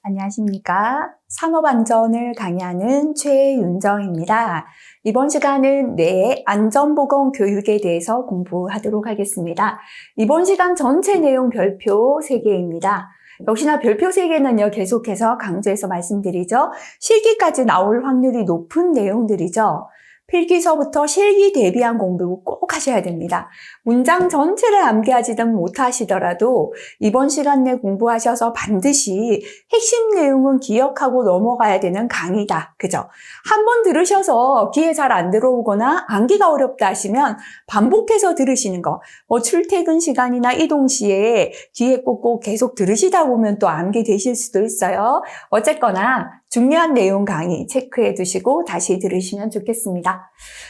안녕하십니까. 산업안전을 강의하는 최윤정입니다. 이번 시간은 뇌 안전보건 교육에 대해서 공부하도록 하겠습니다. 이번 시간 전체 내용 별표 3개입니다. 역시나 별표 3개는요, 계속해서 강조해서 말씀드리죠. 실기까지 나올 확률이 높은 내용들이죠. 필기서부터 실기 대비한 공부 꼭 하셔야 됩니다. 문장 전체를 암기하지는 못하시더라도 이번 시간 내 공부하셔서 반드시 핵심 내용은 기억하고 넘어가야 되는 강의다. 그죠? 한번 들으셔서 귀에 잘 안 들어오거나 암기가 어렵다 하시면 반복해서 들으시는 거. 출퇴근 시간이나 이동 시에 귀에 꽂고 계속 들으시다 보면 또 암기 되실 수도 있어요. 어쨌거나 중요한 내용 강의 체크해 두시고 다시 들으시면 좋겠습니다.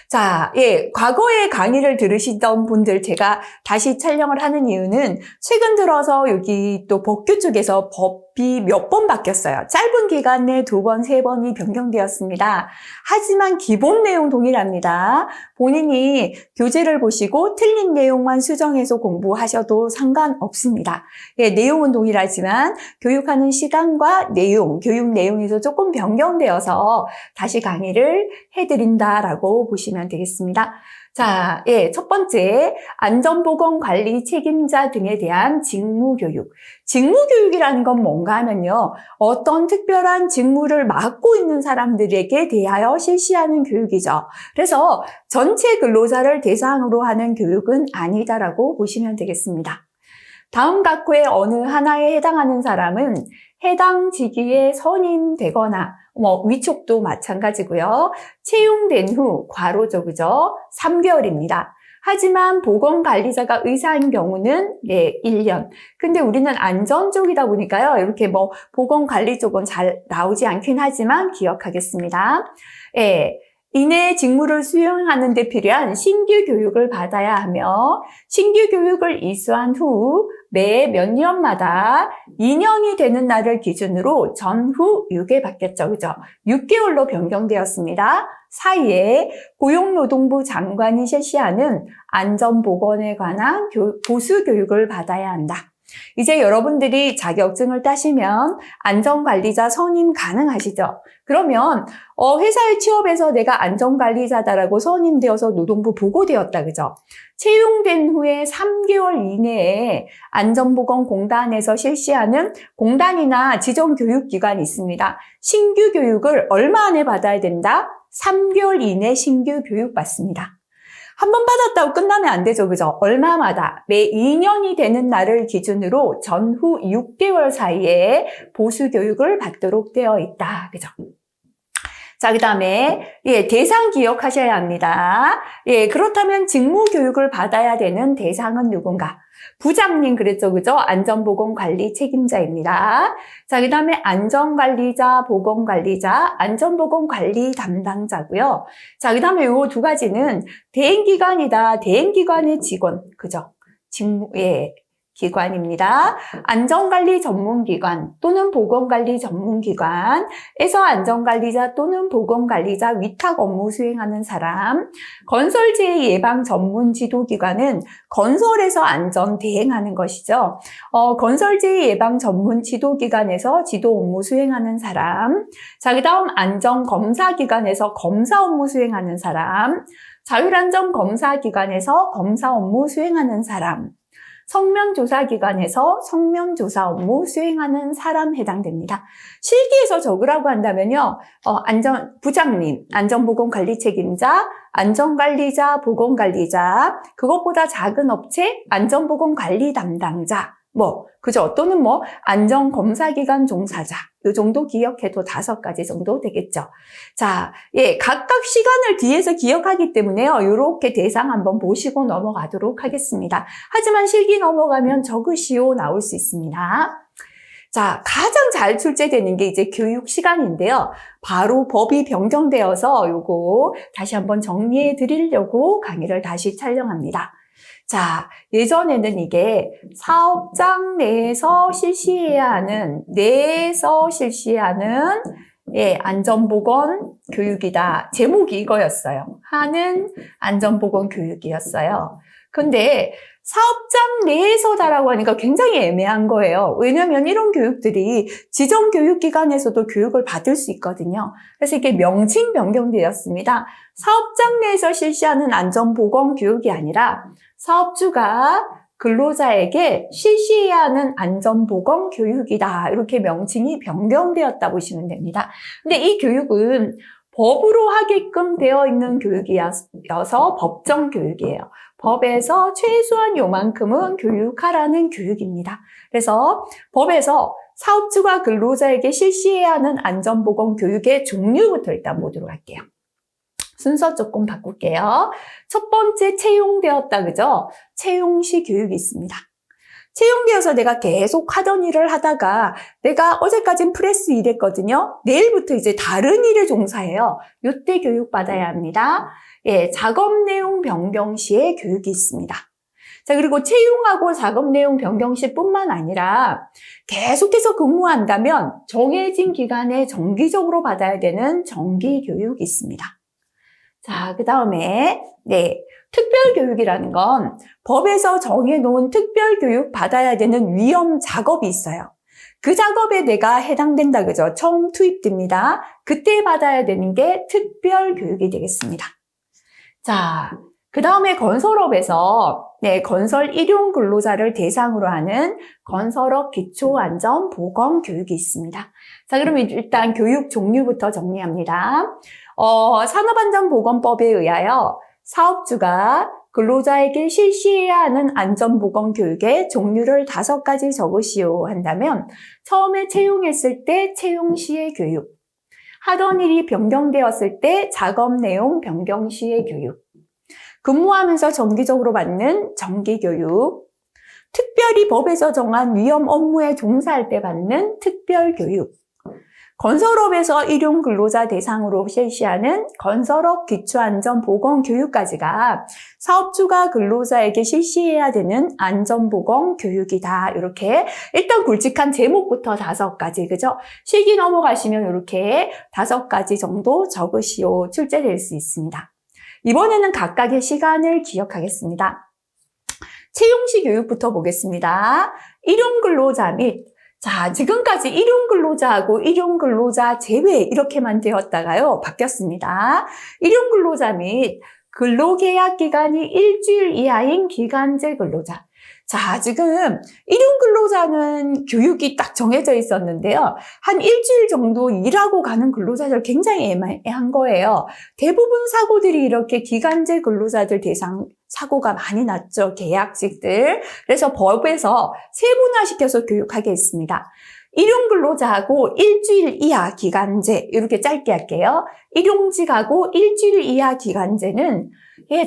자, 과거에 강의를 들으시던 분들 제가 다시 촬영을 하는 이유는 최근 들어서 여기 또 법규 쪽에서 법이 몇 번 바뀌었어요. 짧은 기간 내 2번, 3번이 변경되었습니다. 하지만 기본 내용 동일합니다. 본인이 교재를 보시고 틀린 내용만 수정해서 공부하셔도 상관없습니다. 내용은 동일하지만 교육하는 시간과 내용, 교육 내용에서 조금 변경되어서 다시 강의를 해드린다라고 보시면 되겠습니다. 자, 첫 번째, 안전보건관리 책임자 등에 대한 직무교육. 직무교육이라는 건 뭔가 하면요, 어떤 특별한 직무를 맡고 있는 사람들에게 대하여 실시하는 교육이죠. 그래서 전체 근로자를 대상으로 하는 교육은 아니다라고 보시면 되겠습니다. 다음 각호의 어느 하나에 해당하는 사람은 해당 직위에 선임되거나 위촉도 마찬가지고요. 채용된 후 괄호죠, 그죠? 3개월입니다. 하지만 보건관리자가 의사인 경우는 1년. 근데 우리는 안전 쪽이다 보니까요. 이렇게 보건관리 쪽은 잘 나오지 않긴 하지만 기억하겠습니다. 이내 직무를 수행하는 데 필요한 신규 교육을 받아야 하며 신규 교육을 이수한 후 매 몇 년마다 2년이 되는 날을 기준으로 전후 6회 바뀌었죠. 그죠? 6개월로 변경되었습니다. 사이에 고용노동부 장관이 실시하는 안전보건에 관한 보수교육을 받아야 한다. 이제 여러분들이 자격증을 따시면 안전관리자 선임 가능하시죠? 그러면 회사에 취업해서 내가 안전관리자다라고 선임되어서 노동부 보고되었다, 그죠? 채용된 후에 3개월 이내에 안전보건공단에서 실시하는 공단이나 지정교육기관이 있습니다. 신규 교육을 얼마 안에 받아야 된다? 3개월 이내 신규 교육 받습니다. 한 번 받았다고 끝나면 안 되죠, 그죠? 얼마마다 매 2년이 되는 날을 기준으로 전후 6개월 사이에 보수교육을 받도록 되어 있다, 그죠? 자, 그 다음에, 대상 기억하셔야 합니다. 그렇다면 직무교육을 받아야 되는 대상은 누군가? 부장님 그랬죠, 그죠? 안전보건관리 책임자입니다. 자, 그 다음에 안전관리자, 보건관리자, 안전보건관리 담당자고요. 자, 그 다음에 요 두 가지는 대행기관이다. 대행기관의 직원, 그죠? 기관입니다. 안전관리 전문기관 또는 보건관리 전문기관에서 안전관리자 또는 보건관리자 위탁 업무 수행하는 사람, 건설재해 예방 전문 지도기관은 건설에서 안전 대행하는 것이죠. 건설재해 예방 전문 지도기관에서 지도 업무 수행하는 사람, 자, 그 다음 안전검사기관에서 검사 업무 수행하는 사람, 자율안전검사기관에서 검사 업무 수행하는 사람, 성면조사기관에서 성면조사 업무 수행하는 사람 해당됩니다. 실기에서 적으라고 한다면요, 부장님, 안전보건관리 책임자, 안전관리자, 보건관리자, 그것보다 작은 업체, 안전보건관리 담당자, 그죠? 또는 안전검사기관 종사자. 요 정도 기억해도 5가지 정도 되겠죠. 자, 각각 시간을 뒤에서 기억하기 때문에요. 요렇게 대상 한번 보시고 넘어가도록 하겠습니다. 하지만 실기 넘어가면 적으시오 나올 수 있습니다. 자, 가장 잘 출제되는 게 이제 교육 시간인데요. 바로 법이 변경되어서 요거 다시 한번 정리해 드리려고 강의를 다시 촬영합니다. 자, 예전에는 이게 사업장 내에서 실시해야 하는, 안전보건 교육이다. 제목이 이거였어요. 하는 안전보건 교육이었어요. 근데 사업장 내에서다라고 하니까 굉장히 애매한 거예요. 왜냐하면 이런 교육들이 지정교육기관에서도 교육을 받을 수 있거든요. 그래서 이게 명칭 변경되었습니다. 사업장 내에서 실시하는 안전보건교육이 아니라 사업주가 근로자에게 실시해야 하는 안전보건 교육이다. 이렇게 명칭이 변경되었다 보시면 됩니다. 근데 이 교육은 법으로 하게끔 되어 있는 교육이어서 법정 교육이에요. 법에서 최소한 요만큼은 교육하라는 교육입니다. 그래서 법에서 사업주가 근로자에게 실시해야 하는 안전보건 교육의 종류부터 일단 보도록 할게요. 순서 조금 바꿀게요. 첫 번째 채용되었다, 그죠? 채용시 교육이 있습니다. 채용되어서 내가 계속 하던 일을 하다가 내가 어제까진 프레스 일했거든요. 내일부터 이제 다른 일에 종사해요. 이때 교육받아야 합니다. 예, 작업 내용 변경 시에 교육이 있습니다. 자, 그리고 채용하고 작업 내용 변경 시뿐만 아니라 계속해서 근무한다면 정해진 기간에 정기적으로 받아야 되는 정기 교육이 있습니다. 자, 그 다음에 특별교육이라는 건 법에서 정해놓은 특별교육 받아야 되는 위험 작업이 있어요. 그 작업에 내가 해당된다, 그죠? 처음 투입됩니다. 그때 받아야 되는 게 특별교육이 되겠습니다. 자, 그 다음에 건설업에서 건설 일용 근로자를 대상으로 하는 건설업 기초안전보건교육이 있습니다. 자, 그러면 일단 교육 종류부터 정리합니다. 산업안전보건법에 의하여 사업주가 근로자에게 실시해야 하는 안전보건교육의 종류를 5가지 적으시오 한다면 처음에 채용했을 때 채용 시의 교육, 하던 일이 변경되었을 때 작업 내용 변경 시의 교육, 근무하면서 정기적으로 받는 정기교육, 특별히 법에서 정한 위험 업무에 종사할 때 받는 특별교육, 건설업에서 일용 근로자 대상으로 실시하는 건설업 기초안전보건교육까지가 사업주가 근로자에게 실시해야 되는 안전보건교육이다. 이렇게 일단 굵직한 제목부터 5가지, 그죠? 실기 넘어가시면 이렇게 5가지 정도 적으시오. 출제될 수 있습니다. 이번에는 각각의 시간을 기억하겠습니다. 채용시 교육부터 보겠습니다. 일용 근로자 및 지금까지 일용 근로자하고 일용 근로자 제외 이렇게만 되었다가요, 바뀌었습니다. 일용 근로자 및 근로계약 기간이 일주일 이하인 기간제 근로자. 지금 일용 근로자는 교육이 딱 정해져 있었는데요. 한 일주일 정도 일하고 가는 근로자들 굉장히 애매한 거예요. 대부분 사고들이 이렇게 기간제 근로자들 대상 사고가 많이 났죠. 계약직들. 그래서 법에서 세분화시켜서 교육하게 했습니다. 일용 근로자하고 일주일 이하 기간제 이렇게 짧게 할게요. 일용직하고 일주일 이하 기간제는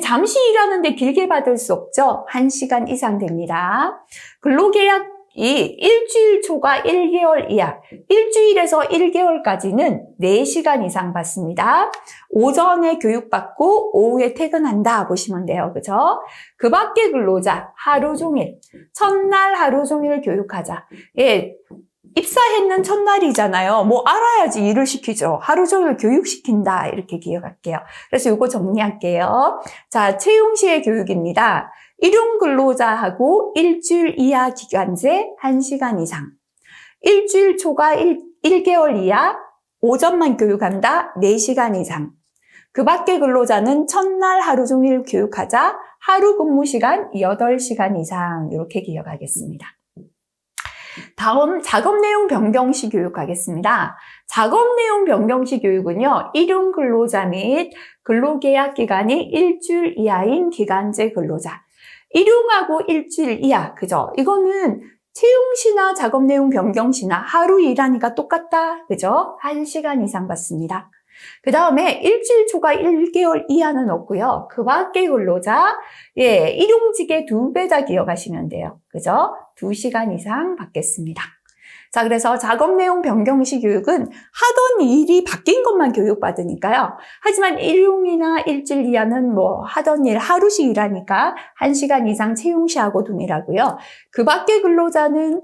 잠시 일하는데 길게 받을 수 없죠. 1시간 이상 됩니다. 근로계약이 일주일 초과 1개월 이하, 일주일에서 1개월까지는 4시간 이상 받습니다. 오전에 교육받고 오후에 퇴근한다 보시면 돼요. 그죠? 그 밖에 근로자 하루 종일, 첫날 하루 종일 교육하자. 입사했는 첫날이잖아요. 뭐 알아야지 일을 시키죠. 하루 종일 교육시킨다. 이렇게 기억할게요. 그래서 이거 정리할게요. 자, 채용 시의 교육입니다. 일용 근로자하고 일주일 이하 기간제 1시간 이상. 일주일 초과 1개월 이하 오전만 교육한다. 4시간 이상. 그 밖에 근로자는 첫날 하루 종일 교육하자. 하루 근무 시간 8시간 이상. 이렇게 기억하겠습니다. 다음 작업 내용 변경 시 교육하겠습니다. 작업 내용 변경 시 교육은요, 일용 근로자 및 근로계약 기간이 일주일 이하인 기간제 근로자. 일용하고 일주일 이하, 그죠? 이거는 채용 시나 작업 내용 변경 시나 하루 일하니까 똑같다, 그죠? 1시간 이상 받습니다. 그 다음에 일주일 초과 1개월 이하는 없고요. 그 밖의 근로자, 일용직의 2배다 기억하시면 돼요. 그죠? 2시간 이상 받겠습니다. 자, 그래서 작업 내용 변경 시 교육은 하던 일이 바뀐 것만 교육받으니까요. 하지만 일용이나 일주일 이하는 하던 일 하루씩 일하니까 1시간 이상 채용 시하고 동일하고요. 그 밖의 근로자는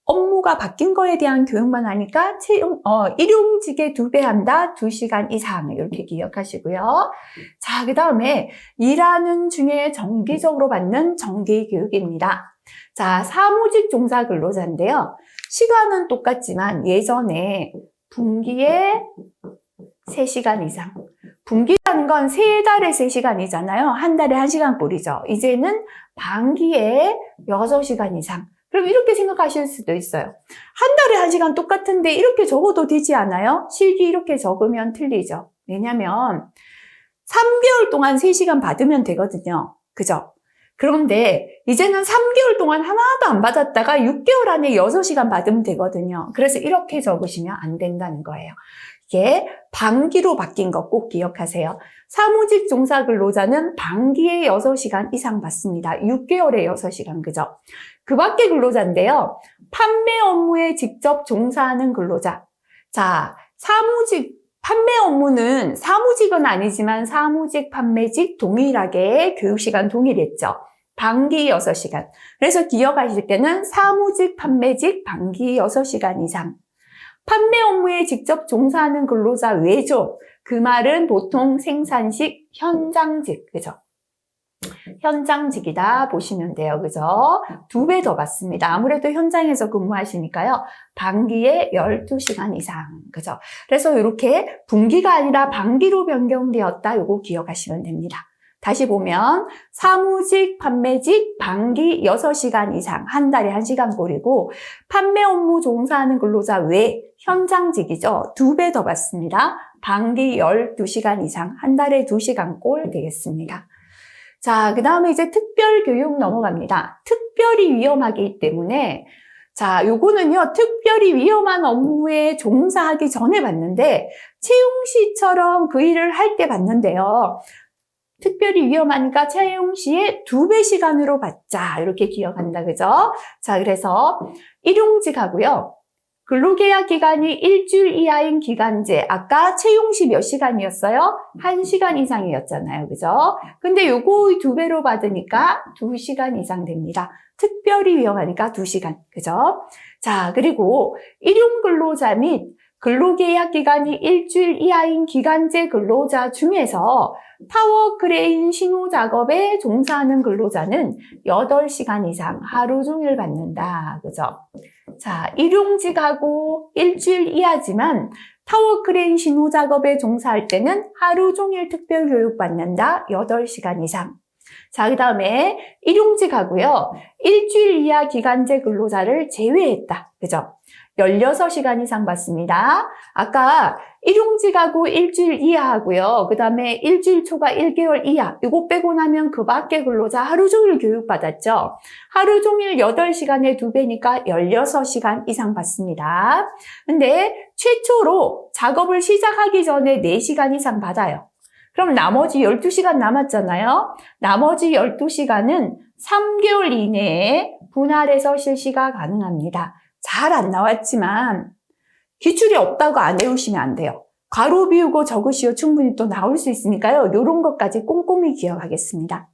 업무가 바뀐 거에 대한 교육만 하니까 일용직에 2배 한다. 2시간 이상 이렇게 기억하시고요. 자, 그 다음에 일하는 중에 정기적으로 받는 정기교육입니다. 자, 사무직 종사 근로자인데요. 시간은 똑같지만 예전에 분기에 3시간 이상. 분기라는 건 3달에 3시간이잖아요. 한 달에 1시간 꼴이죠. 이제는 반기에 6시간 이상. 그럼 이렇게 생각하실 수도 있어요. 한 달에 1시간 똑같은데 이렇게 적어도 되지 않아요? 실기 이렇게 적으면 틀리죠. 왜냐면 3개월 동안 3시간 받으면 되거든요. 그죠? 그런데 이제는 3개월 동안 하나도 안 받았다가 6개월 안에 6시간 받으면 되거든요. 그래서 이렇게 적으시면 안 된다는 거예요. 이게 반기로 바뀐 거 꼭 기억하세요. 사무직 종사 근로자는 반기에 6시간 이상 받습니다. 6개월에 6시간, 그죠? 그 밖에 근로자인데요. 판매 업무에 직접 종사하는 근로자. 자, 판매 업무는 사무직은 아니지만 사무직, 판매직 동일하게 교육시간 동일했죠. 반기 6시간. 그래서 기억하실 때는 사무직, 판매직, 반기 6시간 이상. 판매 업무에 직접 종사하는 근로자 외죠. 그 말은 보통 생산식 현장직, 그죠? 현장직이다 보시면 돼요. 그죠? 2배 더 받습니다. 아무래도 현장에서 근무하시니까요. 반기에 12시간 이상. 그죠? 그래서 이렇게 분기가 아니라 반기로 변경되었다. 요거 기억하시면 됩니다. 다시 보면 사무직, 판매직, 반기 6시간 이상, 한 달에 1시간 꼴이고 판매 업무 종사하는 근로자 외 현장직이죠. 2배 더 받습니다. 반기 12시간 이상, 한 달에 2시간 꼴 되겠습니다. 자, 그 다음에 이제 특별교육 넘어갑니다. 특별히 위험하기 때문에 자, 요거는요, 특별히 위험한 업무에 종사하기 전에 받는데 채용시처럼 그 일을 할 때 받는데요. 특별히 위험하니까 채용 시에 2배 시간으로 받자. 이렇게 기억한다. 그죠? 자, 그래서 일용직하고요. 근로계약 기간이 일주일 이하인 기간제. 아까 채용 시 몇 시간이었어요? 1시간 이상이었잖아요. 그죠? 근데 요거 2배로 받으니까 2시간 이상 됩니다. 특별히 위험하니까 2시간. 그죠? 자, 그리고 일용 근로자 및 근로계약 기간이 일주일 이하인 기간제 근로자 중에서 타워 크레인 신호 작업에 종사하는 근로자는 8시간 이상 하루 종일 받는다. 그죠? 자, 일용직하고 일주일 이하지만 타워 크레인 신호 작업에 종사할 때는 하루 종일 특별 교육 받는다. 8시간 이상. 자, 그 다음에 일용직하고요. 일주일 이하 기간제 근로자를 제외했다. 그죠? 16시간 이상 받습니다. 아까 일용직하고 일주일 이하하고요. 그 다음에 일주일 초과 1개월 이하. 이거 빼고 나면 그 밖에 근로자 하루 종일 교육받았죠. 하루 종일 8시간에 2배니까 16시간 이상 받습니다. 근데 최초로 작업을 시작하기 전에 4시간 이상 받아요. 그럼 나머지 12시간 남았잖아요. 나머지 12시간은 3개월 이내에 분할해서 실시가 가능합니다. 잘 안 나왔지만 기출이 없다고 안 외우시면 안 돼요. 괄호 비우고 적으시오 충분히 또 나올 수 있으니까요. 이런 것까지 꼼꼼히 기억하겠습니다.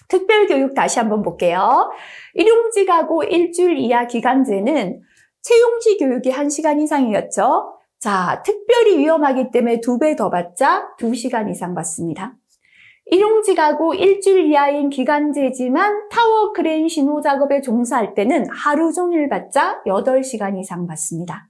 특별교육 다시 한번 볼게요. 일용직하고 일주일 이하 기간제는 채용시 교육이 1시간 이상이었죠. 자, 특별히 위험하기 때문에 2배 더 받자 2시간 이상 받습니다. 일용직하고 일주일 이하인 기간제지만 타워 크레인 신호 작업에 종사할 때는 하루 종일 받자 8시간 이상 받습니다.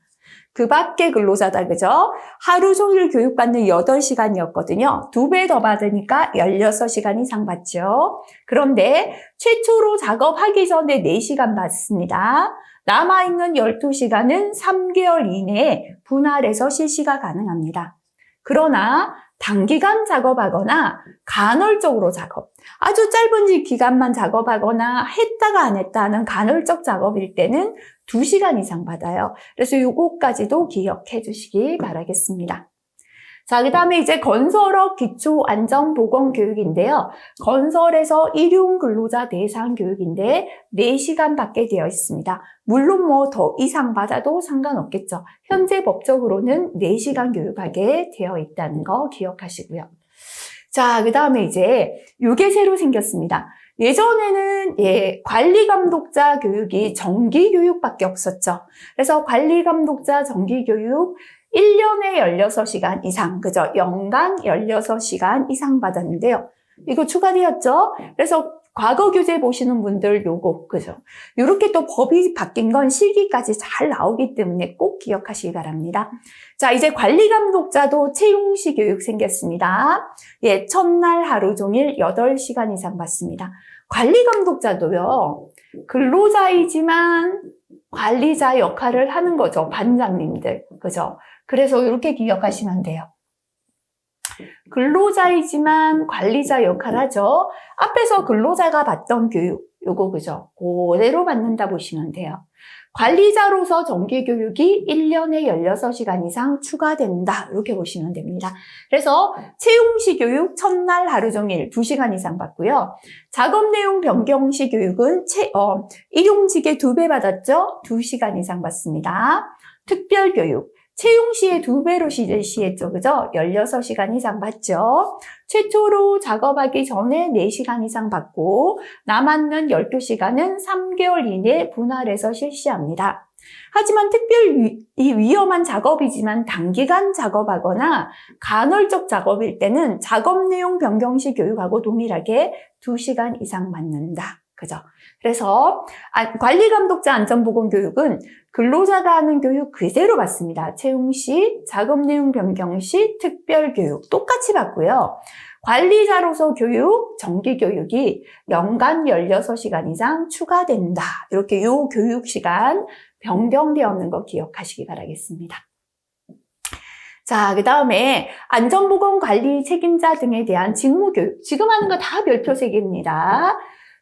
그 밖에 근로자다, 그죠? 하루 종일 교육받는 8시간이었거든요. 2배 더 받으니까 16시간 이상 받죠. 그런데 최초로 작업하기 전에 4시간 받습니다. 남아있는 12시간은 3개월 이내에 분할해서 실시가 가능합니다. 그러나 단기간 작업하거나 간헐적으로 작업, 아주 짧은 기간만 작업하거나 했다가 안 했다 하는 간헐적 작업일 때는 2시간 이상 받아요. 그래서 요거까지도 기억해 주시기 바라겠습니다. 자, 그 다음에 이제 건설업 기초안전보건교육인데요. 건설에서 일용 근로자 대상 교육인데 4시간 받게 되어 있습니다. 물론 뭐 더 이상 받아도 상관없겠죠. 현재 법적으로는 4시간 교육하게 되어 있다는 거 기억하시고요. 자, 그 다음에 이제 요게 새로 생겼습니다. 예전에는 관리감독자 교육이 정기교육밖에 없었죠. 그래서 관리감독자 정기교육 1년에 16시간 이상, 그죠? 연간 16시간 이상 받았는데요. 이거 추가되었죠? 그래서 과거 교재 보시는 분들 요거, 그죠? 요렇게 또 법이 바뀐 건 실기까지 잘 나오기 때문에 꼭 기억하시기 바랍니다. 자, 이제 관리감독자도 채용시 교육 생겼습니다. 첫날 하루 종일 8시간 이상 받습니다. 관리감독자도요, 근로자이지만 관리자 역할을 하는 거죠. 반장님들, 그죠? 그래서 이렇게 기억하시면 돼요. 근로자이지만 관리자 역할을 하죠. 앞에서 근로자가 받던 교육, 요거 그죠? 그대로 받는다 보시면 돼요. 관리자로서 정기교육이 1년에 16시간 이상 추가된다. 이렇게 보시면 됩니다. 그래서 채용시 교육 첫날 하루 종일 2시간 이상 받고요. 작업 내용 변경시 교육은 일용직에 2배 받았죠? 2시간 이상 받습니다. 특별교육. 채용시에 2배로 실시했죠. 그죠? 16시간 이상 받죠. 최초로 작업하기 전에 4시간 이상 받고 남았는 12시간은 3개월 이내 분할해서 실시합니다. 하지만 이 위험한 작업이지만 단기간 작업하거나 간헐적 작업일 때는 작업 내용 변경시 교육하고 동일하게 2시간 이상 받는다. 그죠? 그래서 관리감독자 안전보건교육은 근로자가 하는 교육 그대로 받습니다. 채용시, 작업 내용 변경시, 특별교육 똑같이 받고요. 관리자로서 교육, 정기교육이 연간 16시간 이상 추가된다. 이렇게 요 교육시간 변경되었는 거 기억하시기 바라겠습니다. 자, 그 다음에 안전보건관리 책임자 등에 대한 직무교육. 지금 하는 거 다 별표 3개입니다.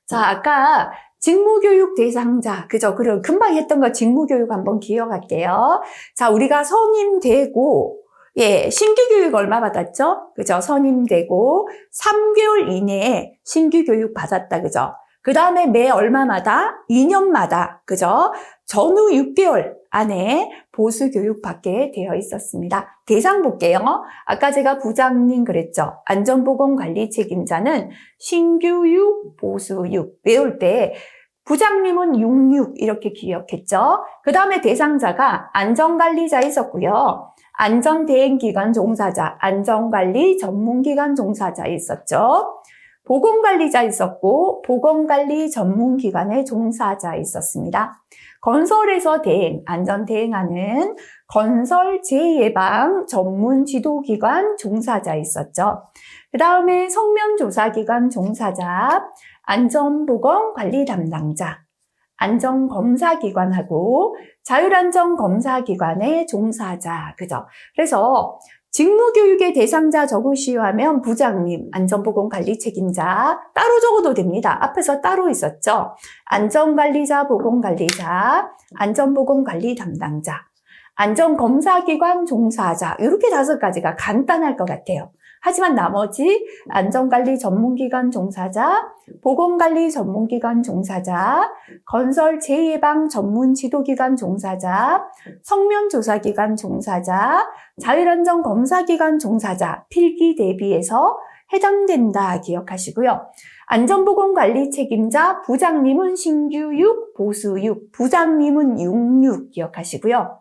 자, 아까 직무교육 대상자, 그죠? 그리고 금방 했던 거 직무교육 한번 기억할게요. 자, 우리가 선임되고, 신규 교육 얼마 받았죠? 그죠? 선임되고, 3개월 이내에 신규 교육 받았다, 그죠? 그 다음에 매 얼마마다? 2년마다, 그죠? 전후 6개월 안에 보수 교육 받게 되어 있었습니다. 대상 볼게요. 아까 제가 부장님 그랬죠. 안전보건관리 책임자는 신규 6, 보수 6 외울 때 부장님은 66 이렇게 기억했죠. 그 다음에 대상자가 안전관리자 있었고요. 안전대행기관 종사자, 안전관리 전문기관 종사자 있었죠. 보건관리자 있었고 보건관리 전문기관의 종사자 있었습니다. 건설에서 안전 대행하는 건설 재예방 전문 지도기관 종사자 있었죠. 그 다음에 성면조사기관 종사자, 안전보건관리 담당자, 안전검사기관하고 자율안전검사기관의 종사자, 그죠? 그래서 직무교육의 대상자 적으시오 하면 부장님, 안전보건관리 책임자 따로 적어도 됩니다. 앞에서 따로 있었죠. 안전관리자, 보건관리자, 안전보건관리 담당자, 안전검사기관 종사자 이렇게 5가지가 간단할 것 같아요. 하지만 나머지 안전관리 전문기관 종사자, 보건관리 전문기관 종사자, 건설 재예방 전문 지도기관 종사자, 성면조사기관 종사자, 자율안전 검사기관 종사자 필기 대비해서 해당된다 기억하시고요. 안전보건관리 책임자 부장님은 신규 6, 보수 6, 부장님은 66 기억하시고요.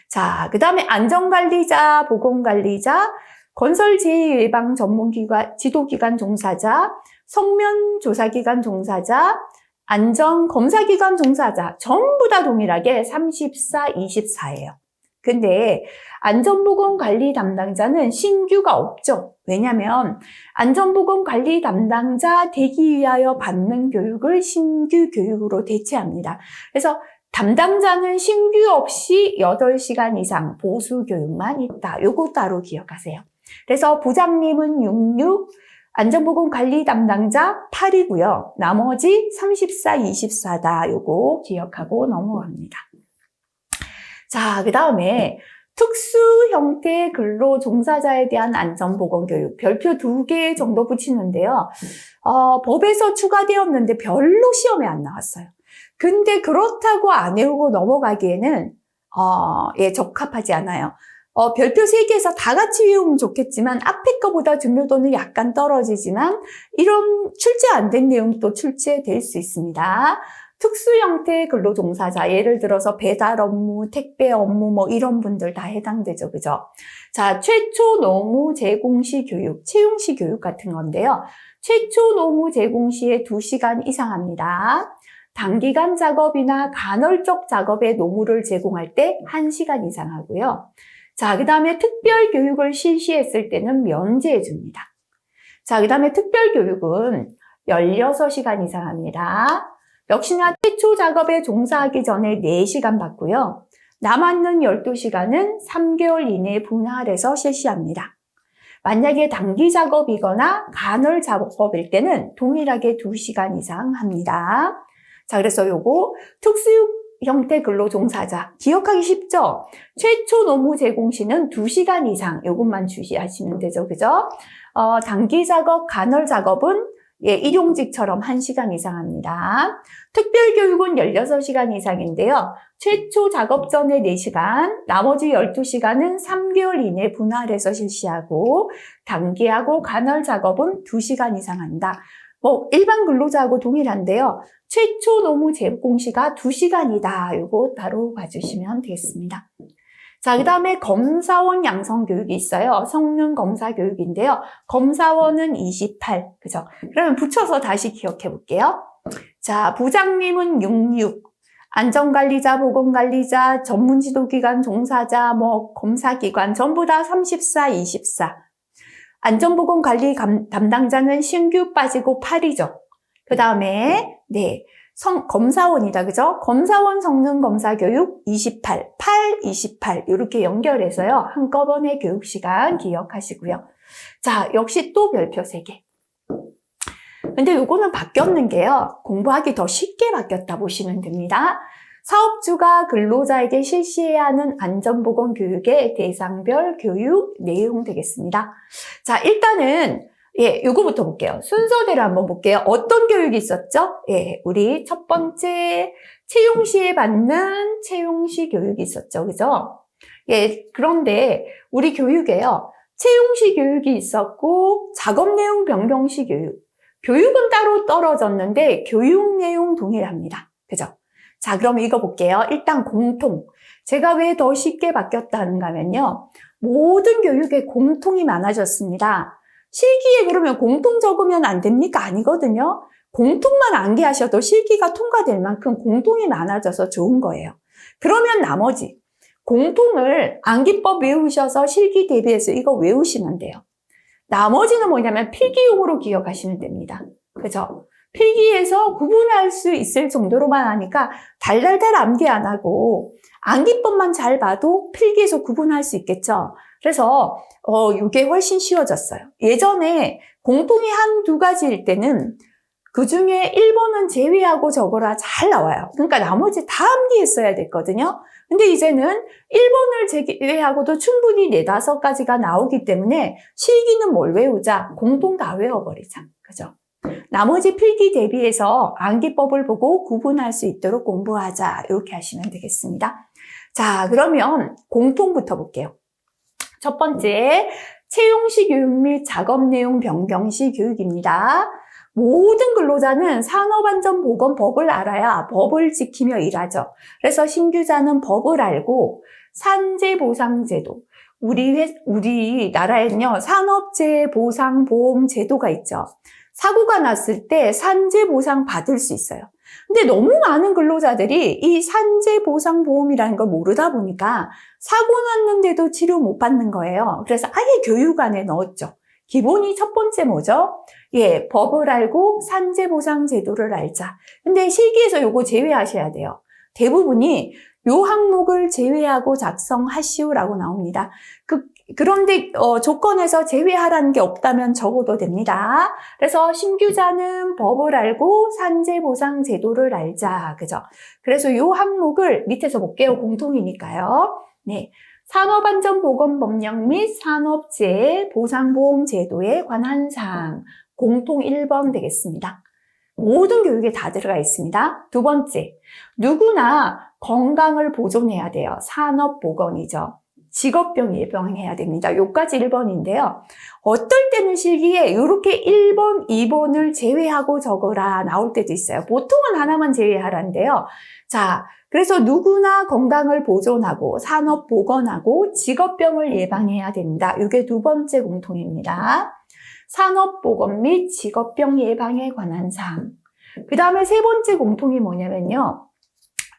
자, 그 다음에 안전관리자, 보건관리자, 건설재해예방 전문기관, 지도기관 종사자, 성면조사기관 종사자, 안전검사기관 종사자 전부 다 동일하게 34, 24예요. 근데 안전보건관리 담당자는 신규가 없죠. 왜냐하면 안전보건관리 담당자 되기 위하여 받는 교육을 신규 교육으로 대체합니다. 그래서 담당자는 신규 없이 8시간 이상 보수 교육만 있다. 요거 따로 기억하세요. 그래서 부장님은 66, 안전보건관리 담당자 8이고요. 나머지 34, 24다. 요거 기억하고 넘어갑니다. 자, 그 다음에 특수 형태의 근로 종사자에 대한 안전보건교육 별표 2개 정도 붙이는데요. 법에서 추가되었는데 별로 시험에 안 나왔어요. 근데 그렇다고 안 외우고 넘어가기에는 적합하지 않아요. 별표 3개에서 다 같이 외우면 좋겠지만 앞에 거보다 중요도는 약간 떨어지지만 이런 출제 안 된 내용도 출제될 수 있습니다. 특수 형태의 근로종사자, 예를 들어서 배달 업무, 택배 업무 뭐 이런 분들 다 해당되죠. 그죠? 자, 최초 노무 제공 시 교육, 채용 시 교육 같은 건데요. 최초 노무 제공 시에 2시간 이상 합니다. 단기간 작업이나 간헐적 작업에 노무를 제공할 때 1시간 이상 하고요. 자, 그 다음에 특별 교육을 실시했을 때는 면제해 줍니다. 자, 그 다음에 특별 교육은 16시간 이상 합니다. 역시나 최초 작업에 종사하기 전에 4시간 받고요. 남았는 12시간은 3개월 이내에 분할해서 실시합니다. 만약에 단기 작업이거나 간헐 작업일 때는 동일하게 2시간 이상 합니다. 자, 그래서 요거 특수 형태 근로종사자 기억하기 쉽죠? 최초 노무 제공 시는 2시간 이상 요것만 주시하시면 되죠. 그죠? 단기 작업, 간헐 작업은 일용직처럼 1시간 이상 합니다. 특별 교육은 16시간 이상인데요. 최초 작업 전에 4시간, 나머지 12시간은 3개월 이내 분할해서 실시하고 단기하고 간헐 작업은 2시간 이상 한다. 일반 근로자하고 동일한데요. 최초 노무 제공 시가 2시간이다. 요거 따로 봐주시면 되겠습니다. 자, 그 다음에 검사원 양성 교육이 있어요. 성능 검사 교육인데요. 검사원은 28. 그죠? 그러면 붙여서 다시 기억해 볼게요. 자, 부장님은 66. 안전관리자, 보건관리자, 전문지도기관 종사자, 검사기관 전부 다 34, 24. 안전보건관리 담당자는 신규 빠지고 8이죠. 그 다음에 검사원이다. 그죠? 검사원 성능검사 교육 28, 8, 28 이렇게 연결해서요. 한꺼번에 교육시간 기억하시고요. 자, 역시 또 별표 3개. 근데 요거는 바뀌었는 게요. 공부하기 더 쉽게 바뀌었다 보시면 됩니다. 사업주가 근로자에게 실시해야 하는 안전보건 교육의 대상별 교육 내용 되겠습니다. 자, 일단은 요거부터 볼게요. 순서대로 한번 볼게요. 어떤 교육이 있었죠? 우리 첫 번째 채용 시에 받는 채용 시 교육이 있었죠. 그죠? 그런데 우리 교육에요. 채용 시 교육이 있었고 작업 내용 변경 시 교육은 따로 떨어졌는데 교육 내용 동일합니다. 그죠? 자, 그럼 읽어볼게요. 일단 공통. 제가 왜 더 쉽게 바뀌었다는가 하면요. 모든 교육에 공통이 많아졌습니다. 실기에 그러면 공통 적으면 안 됩니까? 아니거든요. 공통만 암기하셔도 실기가 통과될 만큼 공통이 많아져서 좋은 거예요. 그러면 나머지 공통을 암기법 외우셔서 실기 대비해서 이거 외우시면 돼요. 나머지는 뭐냐면 필기용으로 기억하시면 됩니다. 그죠? 필기에서 구분할 수 있을 정도로만 하니까 달달달 암기 안 하고 암기법만 잘 봐도 필기에서 구분할 수 있겠죠. 그래서 이게 훨씬 쉬워졌어요. 예전에 공통이 한두 가지일 때는 그 중에 1번은 제외하고 적어라 잘 나와요. 그러니까 나머지 다 암기했어야 됐거든요. 근데 이제는 1번을 제외하고도 충분히 4, 5가지가 나오기 때문에 실기는 뭘 외우자? 공통 다 외워버리자. 그죠? 나머지 필기 대비해서 암기법을 보고 구분할 수 있도록 공부하자. 이렇게 하시면 되겠습니다. 자, 그러면 공통부터 볼게요. 첫 번째, 채용 시 교육 및 작업 내용 변경 시 교육입니다. 모든 근로자는 산업안전보건법을 알아야 법을 지키며 일하죠. 그래서 신규자는 법을 알고 산재보상제도, 우리 나라에는요, 산업재해보상보험제도가 있죠. 사고가 났을 때 산재보상 받을 수 있어요. 근데 너무 많은 근로자들이 이 산재보상보험이라는 걸 모르다 보니까 사고 났는데도 치료 못 받는 거예요. 그래서 아예 교육 안에 넣었죠. 기본이 첫 번째 뭐죠? 법을 알고 산재보상제도를 알자. 근데 실기에서 요거 제외하셔야 돼요. 대부분이 요 항목을 제외하고 작성하시오라고 나옵니다. 그런데 조건에서 제외하라는 게 없다면 적어도 됩니다. 그래서 신규자는 법을 알고 산재보상제도를 알자. 그죠? 그래서 요 항목을 밑에서 볼게요. 공통이니까요. 네. 산업안전보건법령 및 산업재해보상보험제도에 관한 사항. 공통 1번 되겠습니다. 모든 교육에 다 들어가 있습니다. 두 번째, 누구나 건강을 보존해야 돼요. 산업보건이죠. 직업병 예방해야 됩니다. 요까지 1번인데요. 어떨 때는 실기에 이렇게 1번, 2번을 제외하고 적어라 나올 때도 있어요. 보통은 하나만 제외하란데요. 자, 그래서 누구나 건강을 보존하고 산업보건하고 직업병을 예방해야 된다. 이게 두 번째 공통입니다. 산업보건 및 직업병 예방에 관한 사항. 그 다음에 세 번째 공통이 뭐냐면요.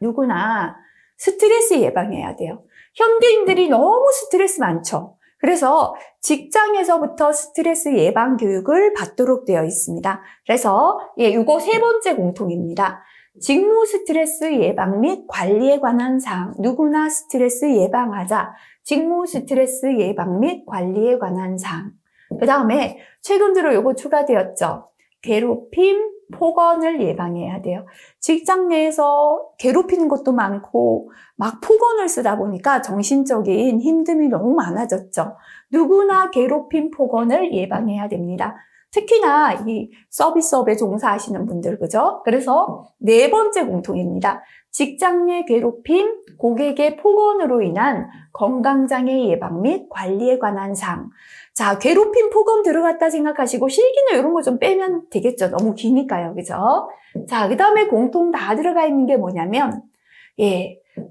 누구나 스트레스 예방해야 돼요. 현대인들이 너무 스트레스 많죠. 그래서 직장에서부터 스트레스 예방 교육을 받도록 되어 있습니다. 그래서 이거 세 번째 공통입니다. 직무 스트레스 예방 및 관리에 관한 사항. 누구나 스트레스 예방하자. 직무 스트레스 예방 및 관리에 관한 사항. 그 다음에 최근 들어 요거 추가되었죠. 괴롭힘, 폭언을 예방해야 돼요. 직장 내에서 괴롭히는 것도 많고 막 폭언을 쓰다 보니까 정신적인 힘듦이 너무 많아졌죠. 누구나 괴롭힘, 폭언을 예방해야 됩니다. 특히나 이 서비스업에 종사하시는 분들, 그죠? 그래서 네 번째 공통입니다. 직장 내 괴롭힘, 고객의 폭언으로 인한 건강장애 예방 및 관리에 관한 사항. 자, 괴롭힘, 폭언 들어갔다 생각하시고 실기는 이런 거 좀 빼면 되겠죠. 너무 기니까요. 그죠? 자, 그 다음에 공통 다 들어가 있는 게 뭐냐면,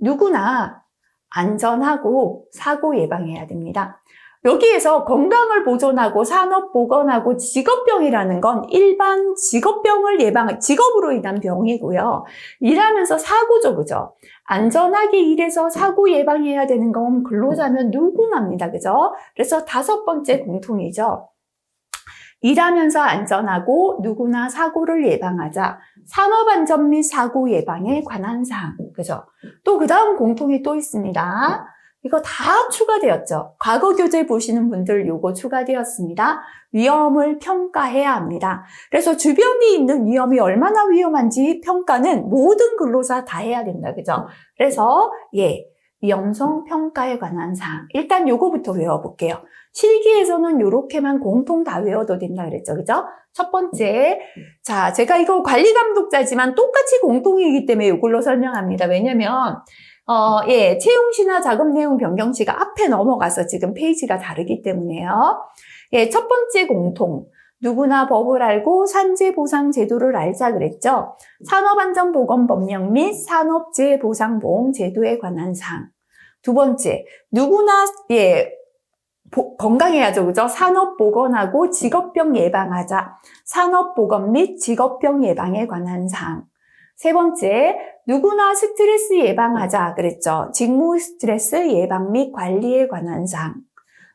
누구나 안전하고 사고 예방해야 됩니다. 여기에서 건강을 보존하고 산업보건하고 직업병이라는 건 일반 직업병을 직업으로 인한 병이고요. 일하면서 사고죠, 그죠? 안전하게 일해서 사고 예방해야 되는 건 근로자면 누구나입니다, 그죠? 그래서 다섯 번째 공통이죠. 일하면서 안전하고 누구나 사고를 예방하자. 산업안전 및 사고 예방에 관한 사항, 그죠? 또 그 다음 공통이 또 있습니다. 이거 다 추가되었죠. 과거 교재 보시는 분들 요거 추가되었습니다. 위험을 평가해야 합니다. 그래서 주변에 있는 위험이 얼마나 위험한지 평가는 모든 근로자 다 해야 된다. 그죠? 그래서 위험성 평가에 관한 사항. 일단 요거부터 외워볼게요. 실기에서는 요렇게만 공통 다 외워도 된다 그랬죠. 그죠? 첫 번째. 자, 제가 이거 관리감독자지만 똑같이 공통이기 때문에 요걸로 설명합니다. 왜냐면 채용시나 작업 내용 변경시가 앞에 넘어가서 지금 페이지가 다르기 때문에요. 첫 번째 공통. 누구나 법을 알고 산재보상 제도를 알자 그랬죠. 산업안전보건법령 및 산업재해보상보험 제도에 관한 사항. 두 번째, 누구나 건강해야죠. 그죠? 산업보건하고 직업병 예방하자. 산업보건 및 직업병 예방에 관한 사항. 세 번째, 누구나 스트레스 예방하자 그랬죠. 직무 스트레스 예방 및 관리에 관한 사항.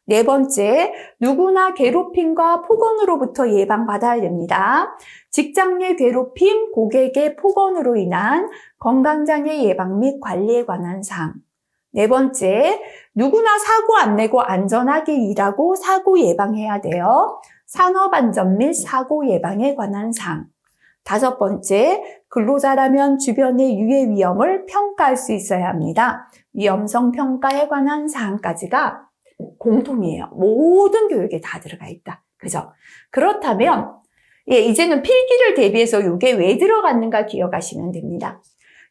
네 번째, 누구나 괴롭힘과 폭언으로부터 예방받아야 됩니다. 직장 내 괴롭힘, 고객의 폭언으로 인한 건강장애 예방 및 관리에 관한 사항. 네 번째, 누구나 사고 안 내고 안전하게 일하고 사고 예방해야 돼요. 산업안전 및 사고 예방에 관한 사항. 다섯 번째, 근로자라면 주변의 유해 위험을 평가할 수 있어야 합니다. 위험성 평가에 관한 사항까지가 공통이에요. 모든 교육에 다 들어가 있다. 그죠? 그렇다면 이제는 필기를 대비해서 이게 왜 들어갔는가 기억하시면 됩니다.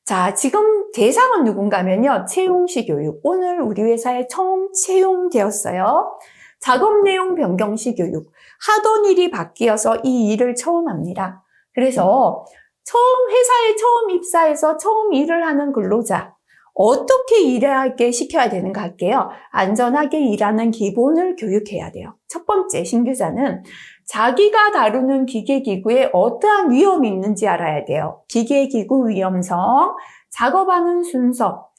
자, 지금 대상은 누군가면요. 채용시 교육. 오늘 우리 회사에 처음 채용되었어요. 작업 내용 변경시 교육. 하던 일이 바뀌어서 이 일을 처음 합니다. 그래서 회사에 처음 입사해서 처음 일을 하는 근로자. 어떻게 일하게 시켜야 되는가 할게요. 안전하게 일하는 기본을 교육해야 돼요. 첫 번째, 신규자는 자기가 다루는 기계기구에 어떠한 위험이 있는지 알아야 돼요. 기계기구 위험성, 작업하는 순서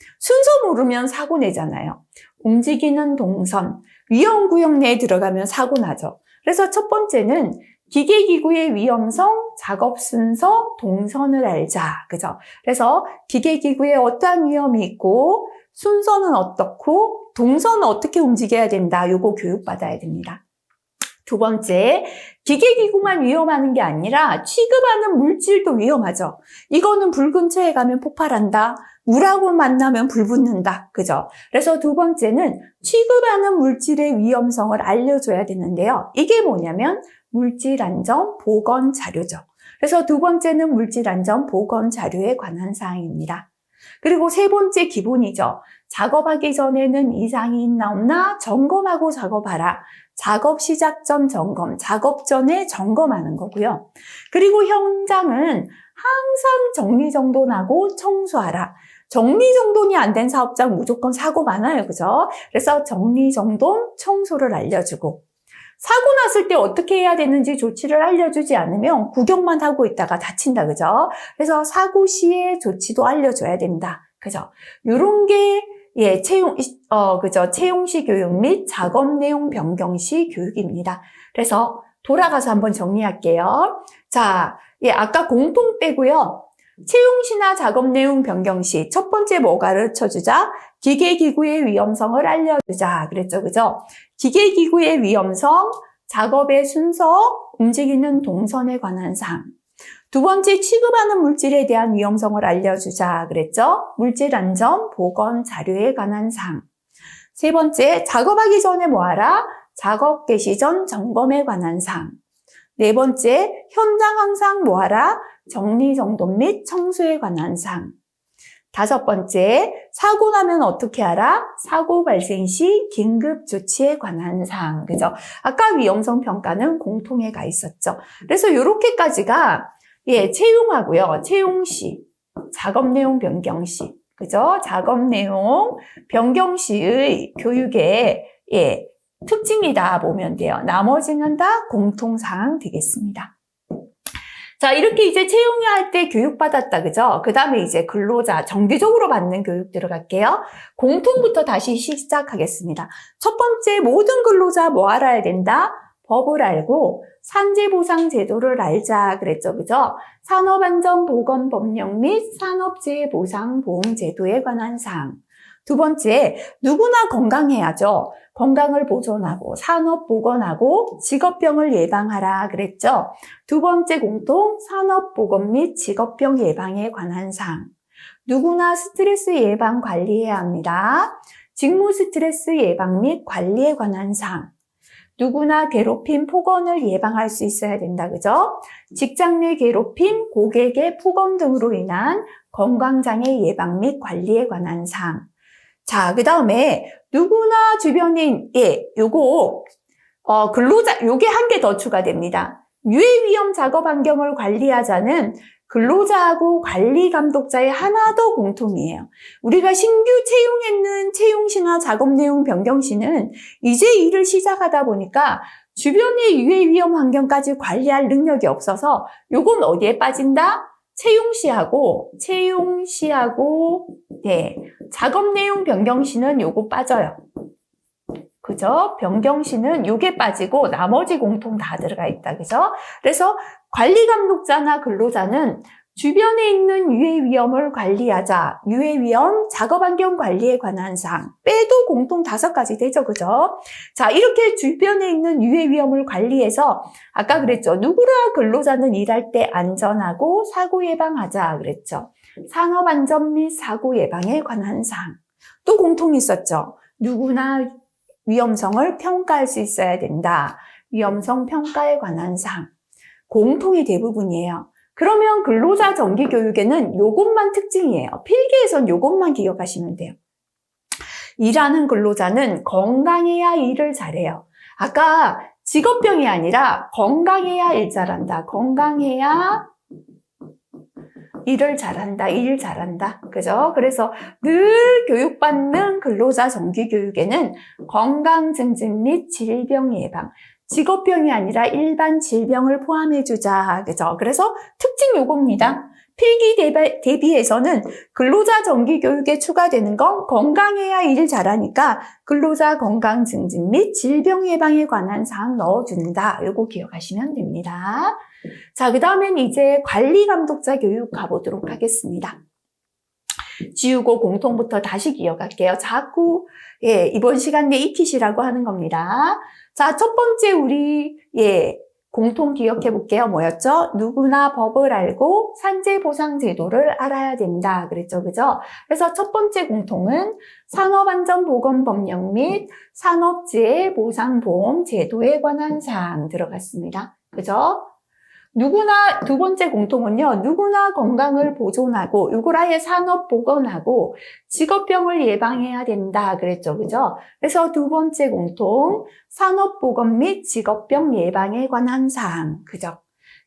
모르면 사고 내잖아요. 움직이는 동선, 위험구역 내에 들어가면 사고 나죠. 그래서 첫 번째는 기계기구의 위험성, 작업 순서, 동선을 알자. 그죠? 그래서 기계기구에 어떠한 위험이 있고, 순서는 어떻고, 동선은 어떻게 움직여야 된다. 요거 교육받아야 됩니다. 두 번째, 기계기구만 위험하는 게 아니라 취급하는 물질도 위험하죠. 이거는 불 근처에 가면 폭발한다. 물하고 만나면 불 붙는다. 그죠? 그래서 두 번째는 취급하는 물질의 위험성을 알려줘야 되는데요. 이게 뭐냐면 물질안전 보건 자료죠. 그래서 두 번째는 물질안전 보건 자료에 관한 사항입니다. 그리고 세 번째 기본이죠. 작업하기 전에는 이상이 있나 없나 점검하고 작업하라. 작업 시작 전 점검, 작업 전에 점검하는 거고요. 그리고 현장은 항상 정리정돈하고 청소하라. 정리정돈이 안 된 사업장 무조건 사고 많아요. 그죠? 그래서 정리정돈, 청소를 알려주고, 사고 났을 때 어떻게 해야 되는지 조치를 알려주지 않으면 구경만 하고 있다가 다친다. 그죠? 그래서 사고 시에 조치도 알려줘야 된다. 그죠? 요런 게 채용시 교육 및 작업 내용 변경 시 교육입니다. 그래서 돌아가서 한번 정리할게요. 자, 아까 공통 빼고요. 채용시나 작업 내용 변경 시 첫 번째 뭐 가르쳐주자? 기계기구의 위험성을 알려주자. 그랬죠, 그죠? 기계기구의 위험성, 작업의 순서, 움직이는 동선에 관한 사항. 두 번째, 취급하는 물질에 대한 위험성을 알려주자. 그랬죠? 물질 안전, 보건, 자료에 관한 사항. 세 번째, 작업하기 전에 뭐하라? 작업 개시 전 점검에 관한 사항. 네 번째, 현장 항상 뭐하라? 정리정돈 및 청소에 관한 사항. 다섯 번째, 사고 나면 어떻게 하라? 사고 발생 시 긴급 조치에 관한 사항. 그죠? 아까 위험성 평가는 공통에 가 있었죠. 그래서 이렇게까지가 채용하고요. 채용시, 작업 내용 변경 시. 그죠? 작업 내용 변경 시의 교육의 특징이다 보면 돼요. 나머지는 다 공통사항 되겠습니다. 자, 이렇게 이제 채용할 때 교육받았다, 그죠? 그 다음에 이제 근로자, 정기적으로 받는 교육 들어갈게요. 공통부터 다시 시작하겠습니다. 첫 번째, 모든 근로자 뭐 알아야 된다? 법을 알고 산재보상 제도를 알자 그랬죠, 그죠? 산업안전보건법령 및 산업재해보상보험제도에 관한 사항. 두 번째, 누구나 건강해야죠. 건강을 보존하고 산업보건하고 직업병을 예방하라 그랬죠. 두 번째 공통, 산업보건 및 직업병 예방에 관한 사항. 누구나 스트레스 예방 관리해야 합니다. 직무 스트레스 예방 및 관리에 관한 사항. 누구나 괴롭힘, 폭언을 예방할 수 있어야 된다, 그죠? 직장 내 괴롭힘, 고객의 폭언 등으로 인한 건강장애 예방 및 관리에 관한 사항. 자, 그 다음에 누구나 주변인, 근로자, 요게 한 개 더 추가됩니다. 유해위험 작업 환경을 관리하자는 근로자하고 관리 감독자의 하나 더 공통이에요. 우리가 신규 채용했는 채용시나 작업 내용 변경 시는 이제 일을 시작하다 보니까 주변의 유해위험 환경까지 관리할 능력이 없어서 요건 어디에 빠진다? 채용시하고 작업 내용 변경 시는 요거 빠져요. 그죠? 변경 시는 요게 빠지고 나머지 공통 다 들어가 있다. 그죠? 그래서 관리 감독자나 근로자는 주변에 있는 유해 위험을 관리하자. 유해 위험, 작업 환경 관리에 관한 사항. 빼도 공통 5가지 되죠. 그죠? 자, 이렇게 주변에 있는 유해 위험을 관리해서 아까 그랬죠. 누구나 근로자는 일할 때 안전하고 사고 예방하자 그랬죠. 산업 안전 및 사고 예방에 관한 사항. 또 공통이 있었죠. 누구나 위험성을 평가할 수 있어야 된다. 위험성 평가에 관한 사항. 공통이 대부분이에요. 그러면 근로자 정기교육에는 요것만 특징이에요. 필기에선 요것만 기억하시면 돼요. 일하는 근로자는 건강해야 일을 잘해요. 아까 직업병이 아니라 건강해야 일 잘한다. 건강해야 일을 잘한다. 일 잘한다. 그죠? 그래서 늘 교육받는 근로자 정기교육에는 건강 증진 및 질병 예방, 직업병이 아니라 일반 질병을 포함해주자. 그죠? 그래서 특징 요겁니다. 필기 대비해서는 근로자 정기교육에 추가되는 건 건강해야 일 잘하니까 근로자 건강 증진 및 질병 예방에 관한 사항 넣어준다. 요거 기억하시면 됩니다. 자, 그 다음엔 이제 관리 감독자 교육 가보도록 하겠습니다. 지우고 공통부터 다시 기억할게요. 자꾸 이번 시간 내 익히시라고 하는 겁니다. 자, 첫 번째 우리 공통 기억해 볼게요. 뭐였죠? 누구나 법을 알고 산재보상 제도를 알아야 된다. 그랬죠, 그죠? 그래서 첫 번째 공통은 산업안전보건법령 및 산업재해보상보험 제도에 관한 사항 들어갔습니다. 그죠? 누구나, 두 번째 공통은요, 누구나 건강을 보존하고, 이걸 아예 산업보건하고, 직업병을 예방해야 된다. 그랬죠. 그죠? 그래서 두 번째 공통, 산업보건 및 직업병 예방에 관한 사항. 그죠?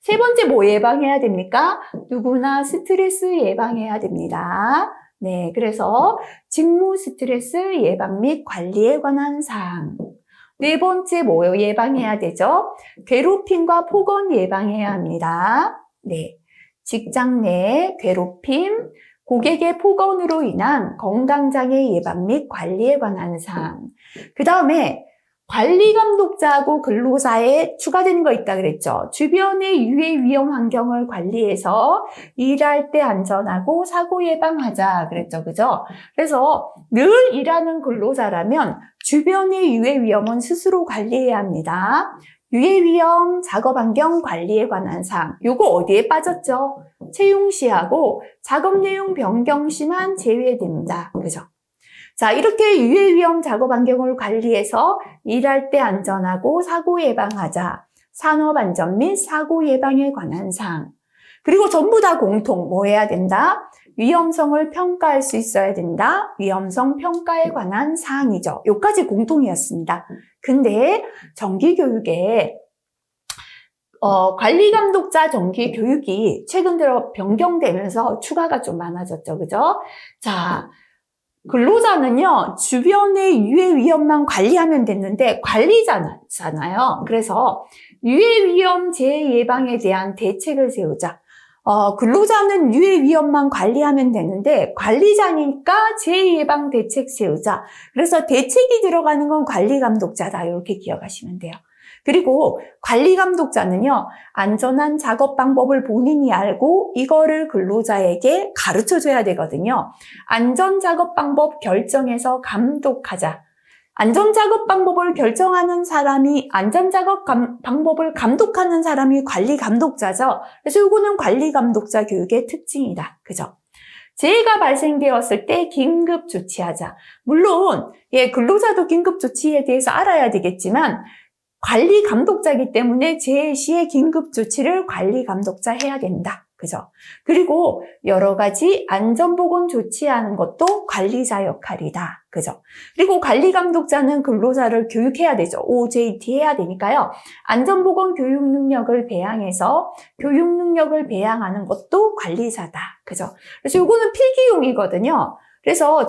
세 번째 뭐 예방해야 됩니까? 누구나 스트레스 예방해야 됩니다. 네, 그래서 직무 스트레스 예방 및 관리에 관한 사항. 네 번째 뭐 예방해야 되죠? 괴롭힘과 폭언 예방해야 합니다. 네, 직장 내 괴롭힘, 고객의 폭언으로 인한 건강장애 예방 및 관리에 관한 사항. 그 다음에 관리감독자하고 근로자에 추가되는 거 있다 그랬죠. 주변의 유해 위험 환경을 관리해서 일할 때 안전하고 사고 예방하자 그랬죠. 그죠? 그래서 늘 일하는 근로자라면 주변의 유해 위험은 스스로 관리해야 합니다. 유해 위험 작업 환경 관리에 관한 사항. 요거 어디에 빠졌죠? 채용 시하고 작업 내용 변경 시만 제외됩니다. 그죠? 자, 이렇게 유해 위험 작업 환경을 관리해서 일할 때 안전하고 사고 예방하자. 산업 안전 및 사고 예방에 관한 사항. 그리고 전부 다 공통 뭐 해야 된다? 위험성을 평가할 수 있어야 된다. 위험성 평가에 관한 사항이죠. 요까지 공통이었습니다. 근데 정기교육에 관리감독자 정기교육이 최근 들어 변경되면서 추가가 좀 많아졌죠. 그죠? 자, 근로자는요, 주변의 유해 위험만 관리하면 됐는데 관리자잖아요. 그래서 유해 위험 재해 예방에 대한 대책을 세우자. 근로자는 유해 위험만 관리하면 되는데 관리자니까 재해 예방 대책 세우자. 그래서 대책이 들어가는 건 관리 감독자다. 이렇게 기억하시면 돼요. 그리고 관리 감독자는요, 안전한 작업 방법을 본인이 알고 이거를 근로자에게 가르쳐 줘야 되거든요. 안전 작업 방법 결정해서 감독하자. 안전 작업 방법을 결정하는 사람이, 안전 작업 방법을 감독하는 사람이 관리 감독자죠. 그래서 이거는 관리 감독자 교육의 특징이다. 그죠? 재해가 발생되었을 때 긴급 조치하자. 물론, 근로자도 긴급 조치에 대해서 알아야 되겠지만, 관리 감독자이기 때문에 재해 시에 긴급 조치를 관리 감독자 해야 된다. 그죠? 그리고 여러 가지 안전보건 조치하는 것도 관리자 역할이다. 그죠? 그리고 관리 감독자는 근로자를 교육해야 되죠. OJT 해야 되니까요. 안전보건 교육 능력을 배양해서 교육 능력을 배양하는 것도 관리자다. 그죠? 그래서 이거는 필기용이거든요. 그래서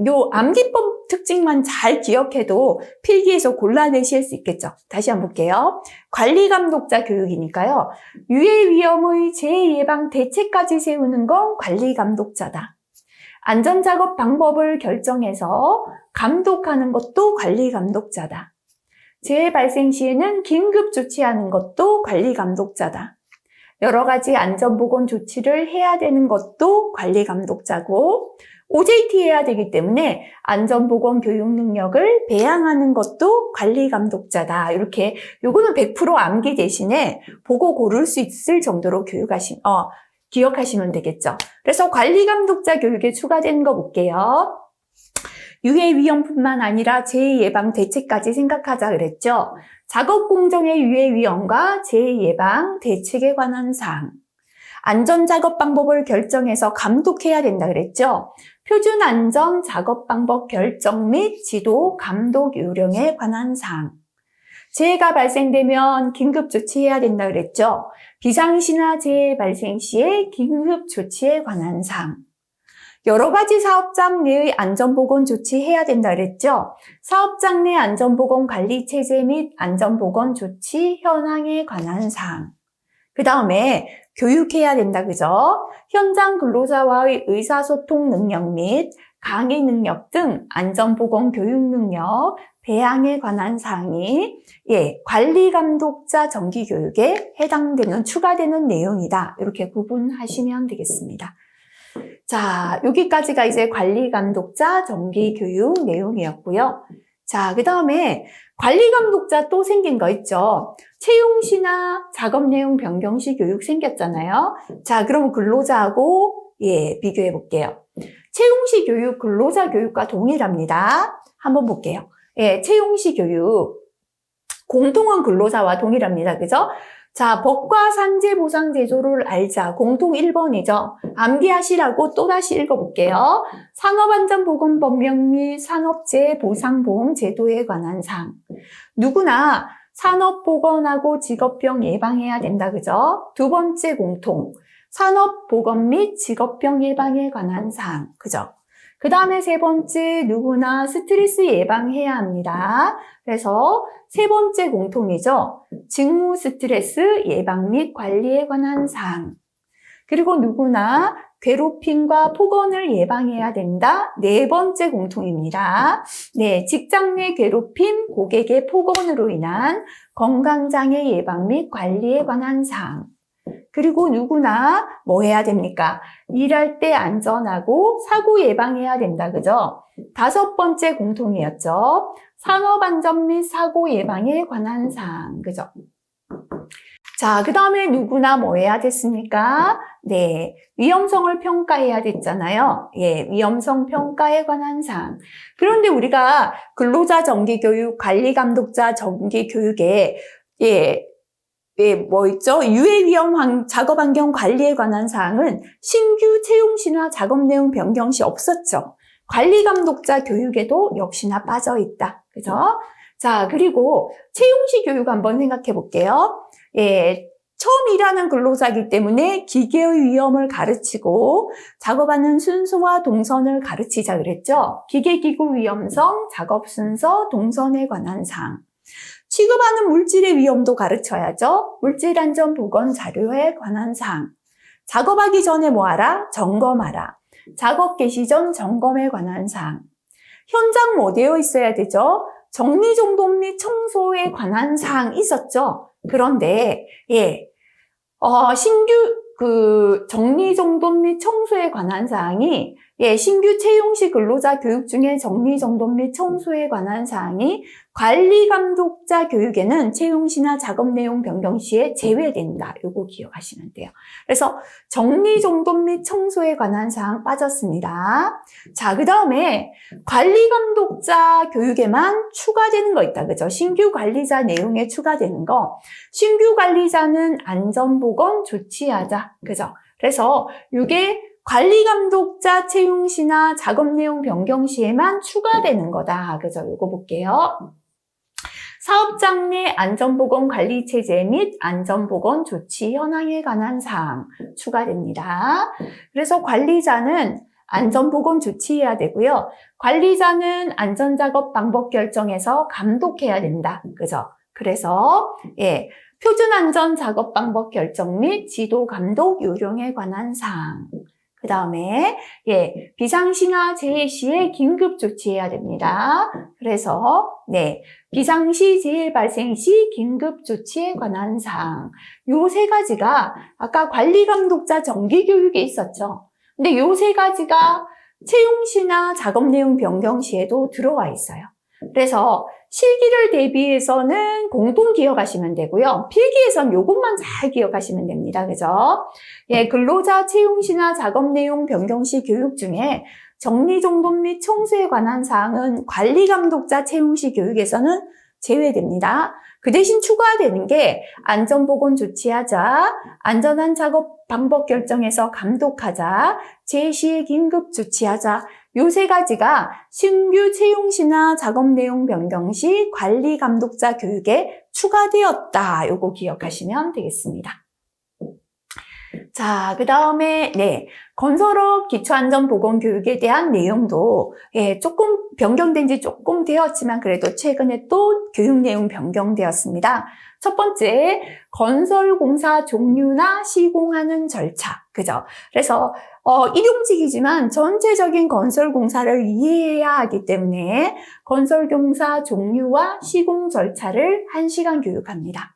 요 암기법 특징만 잘 기억해도 필기에서 골라내실 수 있겠죠. 다시 한번 볼게요. 관리감독자 교육이니까요. 유해 위험의 재해 예방 대책까지 세우는 건 관리감독자다. 안전작업 방법을 결정해서 감독하는 것도 관리감독자다. 재해 발생 시에는 긴급 조치하는 것도 관리감독자다. 여러 가지 안전보건 조치를 해야 되는 것도 관리감독자고, OJT 해야 되기 때문에 안전보건 교육 능력을 배양하는 것도 관리감독자다. 이렇게 요거는 100% 암기 대신에 보고 고를 수 있을 정도로 기억하시면 되겠죠. 그래서 관리감독자 교육에 추가되는 거 볼게요. 유해 위험뿐만 아니라 재해 예방 대책까지 생각하자 그랬죠. 작업 공정의 유해 위험과 재해 예방 대책에 관한 사항. 안전 작업 방법을 결정해서 감독해야 된다 그랬죠. 표준 안전 작업 방법 결정 및 지도 감독 요령에 관한 사항. 재해가 발생되면 긴급 조치해야 된다 그랬죠. 비상시나 재해 발생 시에 긴급 조치에 관한 사항. 여러 가지 사업장 내의 안전보건 조치해야 된다 그랬죠. 사업장 내 안전보건 관리 체제 및 안전보건 조치 현황에 관한 사항. 그 다음에 교육해야 된다, 그죠? 현장 근로자와의 의사소통 능력 및 강의 능력 등 안전보건 교육 능력, 배양에 관한 사항이 관리감독자 정기교육에 해당되는, 추가되는 내용이다. 이렇게 구분하시면 되겠습니다. 자, 여기까지가 이제 관리감독자 정기교육 내용이었고요. 자, 그 다음에 관리감독자 또 생긴 거 있죠. 채용시나 작업 내용 변경시 교육 생겼잖아요. 자, 그럼 근로자하고 비교해 볼게요. 채용시 교육, 근로자 교육과 동일합니다. 한번 볼게요. 채용시 교육, 공통은 근로자와 동일합니다. 그죠? 자, 법과 산재 보상 제도를 알자. 공통 1번이죠. 암기하시라고 또다시 읽어볼게요. 산업안전보건법령 및 산업재해 보상보험 제도에 관한 사항. 누구나 산업보건하고 직업병 예방해야 된다. 그죠? 두 번째 공통. 산업보건 및 직업병 예방에 관한 사항. 그죠? 그 다음에 세 번째, 누구나 스트레스 예방해야 합니다. 그래서 세 번째 공통이죠. 직무 스트레스 예방 및 관리에 관한 사항. 그리고 누구나 괴롭힘과 폭언을 예방해야 된다. 네 번째 공통입니다. 네, 직장 내 괴롭힘, 고객의 폭언으로 인한 건강장애 예방 및 관리에 관한 사항. 그리고 누구나 뭐 해야 됩니까? 일할 때 안전하고 사고 예방해야 된다. 그죠? 다섯 번째 공통이었죠. 산업안전 및 사고 예방에 관한 사항. 그죠? 자, 그 다음에 누구나 뭐 해야 됐습니까? 네, 위험성을 평가해야 됐잖아요. 예, 위험성 평가에 관한 사항. 그런데 우리가 근로자 정기교육, 관리감독자 정기교육에 뭐 있죠? 유해 위험 작업 환경 관리에 관한 사항은 신규 채용 시나 작업 내용 변경 시 없었죠. 관리 감독자 교육에도 역시나 빠져 있다. 그죠? 자, 그리고 채용 시 교육 한번 생각해 볼게요. 예. 처음 일하는 근로자이기 때문에 기계의 위험을 가르치고 작업하는 순서와 동선을 가르치자 그랬죠. 기계기구 위험성, 작업 순서, 동선에 관한 사항. 취급하는 물질의 위험도 가르쳐야죠. 물질안전보건 자료에 관한 사항. 작업하기 전에 뭐하라? 점검하라. 작업 개시 전 점검에 관한 사항. 현장 뭐 되어 있어야 되죠? 정리정돈 및 청소에 관한 사항 있었죠. 그런데 신규 정리정돈 및 청소에 관한 사항이 신규 채용 시 근로자 교육 중에 정리정돈 및 청소에 관한 사항이 관리감독자 교육에는 채용 시나 작업 내용 변경 시에 제외된다. 요거 기억하시면 돼요. 그래서 정리정돈 및 청소에 관한 사항 빠졌습니다. 자, 그 다음에 관리감독자 교육에만 추가되는 거 있다. 그죠? 신규 관리자 내용에 추가되는 거. 신규 관리자는 안전보건 조치하자. 그죠? 그래서 이게 관리감독자 채용 시나 작업 내용 변경 시에만 추가되는 거다. 그죠? 요거 볼게요. 사업장 내 안전보건 관리 체제 및 안전보건 조치 현황에 관한 사항 추가됩니다. 그래서 관리자는 안전보건 조치해야 되고요. 관리자는 안전작업 방법 결정에서 감독해야 된다. 그죠? 그래서 표준 안전 작업 방법 결정 및 지도 감독 요령에 관한 사항. 그 다음에 비상시나 재해 시에 긴급 조치해야 됩니다. 그래서 비상시 재해 발생 시 긴급 조치에 관한 사항. 요 세 가지가 아까 관리감독자 정기교육에 있었죠. 근데 요 세 가지가 채용 시나 작업 내용 변경 시에도 들어와 있어요. 그래서 실기를 대비해서는 공통 기억하시면 되고요. 필기에선 요것만 잘 기억하시면 됩니다. 그죠? 근로자 채용 시나 작업 내용 변경 시 교육 중에 정리정돈 및 청소에 관한 사항은 관리감독자 채용 시 교육에서는 제외됩니다. 그 대신 추가되는 게 안전보건 조치하자, 안전한 작업 방법 결정에서 감독하자, 재시에 긴급 조치하자. 요 세 가지가 신규 채용 시나 작업 내용 변경 시 관리 감독자 교육에 추가되었다. 요거 기억하시면 되겠습니다. 자, 그 다음에 건설업 기초안전보건교육에 대한 내용도 조금 변경된 지 조금 되었지만 그래도 최근에 또 교육 내용 변경되었습니다. 첫 번째, 건설공사 종류나 시공하는 절차. 그죠? 그래서 일용직이지만 전체적인 건설공사를 이해해야 하기 때문에 건설공사 종류와 시공 절차를 1시간 교육합니다.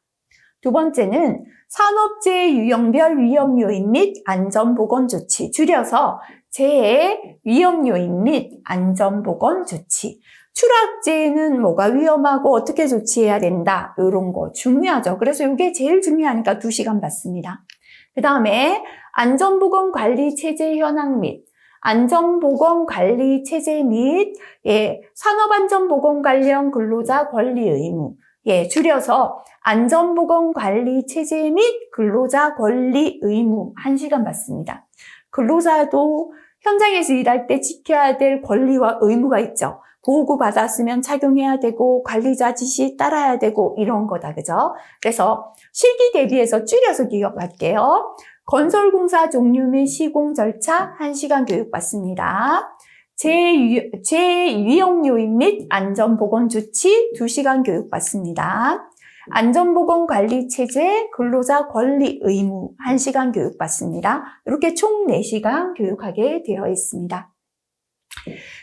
두 번째는 산업재해 유형별 위험 요인 및 안전보건 조치, 줄여서 재해 위험 요인 및 안전보건 조치. 추락재해는 뭐가 위험하고 어떻게 조치해야 된다. 이런 거 중요하죠. 그래서 이게 제일 중요하니까 2시간 받습니다. 그 다음에 안전보건관리체제 현황 및 안전보건관리체제 및 산업안전보건 관련 근로자 권리 의무. 줄여서 안전보건관리체제 및 근로자 권리 의무 1시간 받습니다. 근로자도 현장에서 일할 때 지켜야 될 권리와 의무가 있죠. 보호구 받았으면 착용해야 되고 관리자 지시 따라야 되고 이런 거다. 그죠? 그래서 실기 대비해서 줄여서 기억할게요. 건설공사 종류 및 시공 절차 1시간 교육받습니다. 재위험 요인 및 안전보건 조치 2시간 교육받습니다. 안전보건관리체제, 근로자 권리 의무 1시간 교육받습니다. 이렇게 총 4시간 교육하게 되어 있습니다.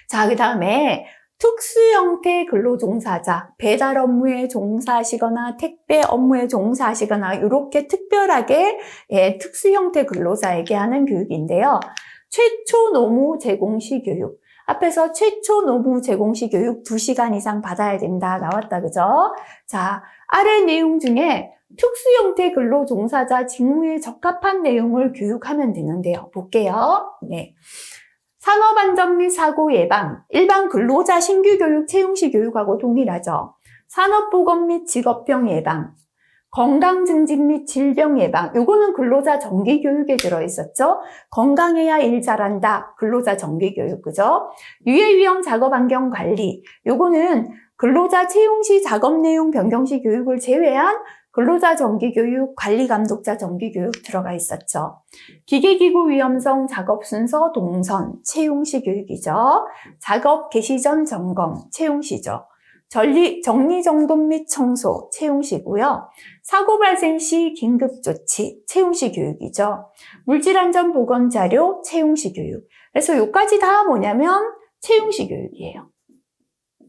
자, 그 다음에 특수형태 근로종사자, 배달 업무에 종사하시거나 택배 업무에 종사하시거나 이렇게 특별하게 특수형태 근로자에게 하는 교육인데요. 최초 노무 제공시 교육. 앞에서 최초 노무 제공시 교육 2시간 이상 받아야 된다 나왔다. 그죠? 자, 아래 내용 중에 특수형태 근로종사자 직무에 적합한 내용을 교육하면 되는데요. 볼게요. 네. 산업안전 및 사고 예방, 일반 근로자 신규 교육, 채용시 교육하고 동일하죠. 산업보건 및 직업병 예방, 건강 증진 및 질병 예방, 요거는 근로자 정기 교육에 들어있었죠. 건강해야 일 잘한다, 근로자 정기 교육, 그죠? 유해 위험 작업 환경 관리, 요거는 근로자 채용시 작업 내용 변경시 교육을 제외한 근로자 정기교육, 관리감독자 정기교육 들어가 있었죠. 기계기구 위험성 작업 순서 동선, 채용시 교육이죠. 작업 개시 전 점검, 채용시죠. 정리정돈 및 청소, 채용시고요. 사고 발생 시 긴급조치, 채용시 교육이죠. 물질안전보건자료, 채용시 교육. 그래서 요까지 다 뭐냐면 채용시 교육이에요.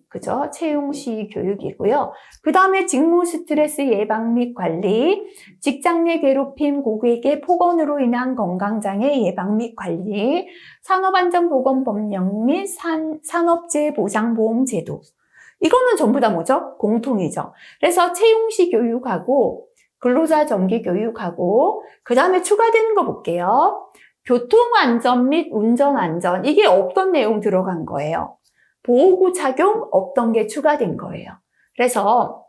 그죠? 채용시 교육이고요. 그 다음에 직무 스트레스 예방 및 관리, 직장 내 괴롭힘, 고객의 폭언으로 인한 건강장애 예방 및 관리, 산업안전보건법령 및 산업재해 보장보험제도. 이거는 전부 다 뭐죠? 공통이죠. 그래서 채용시 교육하고 근로자 정기 교육하고 그 다음에 추가되는 거 볼게요. 교통안전 및 운전안전. 이게 없던 내용 들어간 거예요. 보호구 착용 없던 게 추가된 거예요. 그래서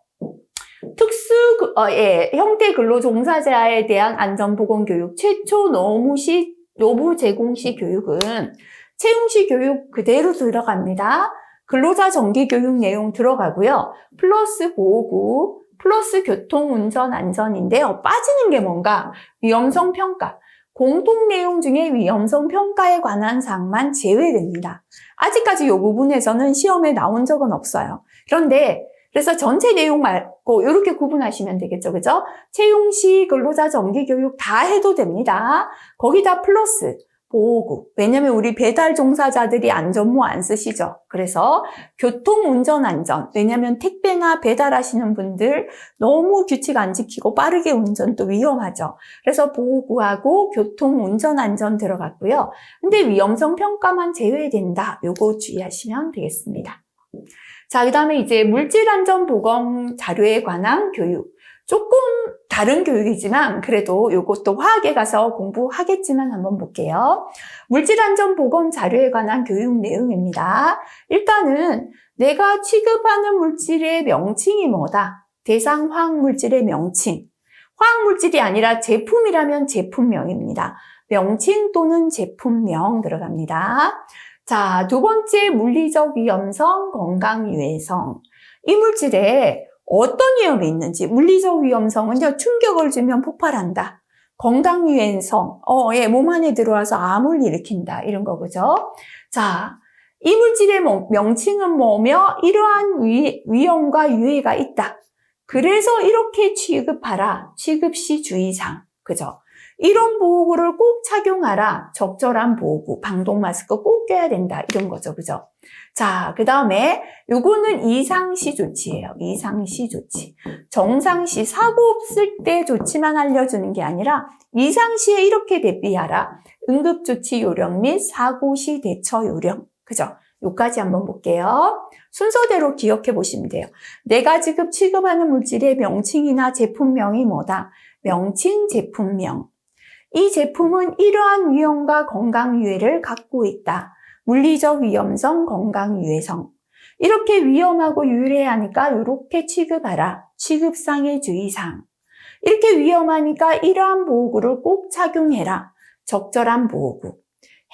형태 근로 종사자에 대한 안전보건교육 최초 노무 제공시 교육은 채용시 교육 그대로 들어갑니다. 근로자 정기교육 내용 들어가고요. 플러스 보호구, 플러스 교통운전안전인데요. 빠지는 게 뭔가 위험성 평가. 공통 내용 중에 위험성 평가에 관한 사항만 제외됩니다. 아직까지 이 부분에서는 시험에 나온 적은 없어요. 그런데 그래서 전체 내용 말고 이렇게 구분하시면 되겠죠. 그죠? 채용시 근로자 정기교육 다 해도 됩니다. 거기다 플러스 보호구. 왜냐면 우리 배달 종사자들이 안전모 안 쓰시죠. 그래서 교통운전안전. 왜냐면 택배나 배달하시는 분들 너무 규칙 안 지키고 빠르게 운전 또 위험하죠. 그래서 보호구하고 교통운전안전 들어갔고요. 근데 위험성 평가만 제외된다. 요거 주의하시면 되겠습니다. 자, 그 다음에 이제 물질안전보건 자료에 관한 교육. 조금 다른 교육이지만 그래도 이것도 화학에 가서 공부하겠지만 한번 볼게요. 물질안전보건 자료에 관한 교육 내용입니다. 일단은 내가 취급하는 물질의 명칭이 뭐다? 대상 화학물질의 명칭. 화학물질이 아니라 제품이라면 제품명입니다. 명칭 또는 제품명 들어갑니다. 자, 두 번째 물리적 위험성, 건강 유해성. 이 물질에 어떤 위험이 있는지, 물리적 위험성은요, 충격을 주면 폭발한다. 건강 유해성, 몸 안에 들어와서 암을 일으킨다. 이런 거, 그죠? 자, 이 물질의 명칭은 뭐며, 이러한 위험과 유해가 있다. 그래서 이렇게 취급하라. 취급 시 주의사항. 그죠? 이런 보호구를 꼭 착용하라. 적절한 보호구, 방독 마스크 꼭 껴야 된다. 이런 거죠. 그죠? 자, 그 다음에 요거는 이상시 조치예요. 이상시 조치. 정상시, 사고 없을 때 조치만 알려주는 게 아니라 이상시에 이렇게 대비하라. 응급조치 요령 및 사고시 대처 요령. 그죠? 요까지 한번 볼게요. 순서대로 기억해 보시면 돼요. 내가 지금 취급하는 물질의 명칭이나 제품명이 뭐다? 명칭, 제품명. 이 제품은 이러한 위험과 건강 유해를 갖고 있다. 물리적 위험성, 건강 유해성. 이렇게 위험하고 유해하니까 이렇게 취급하라. 취급상의 주의사항. 이렇게 위험하니까 이러한 보호구를 꼭 착용해라. 적절한 보호구.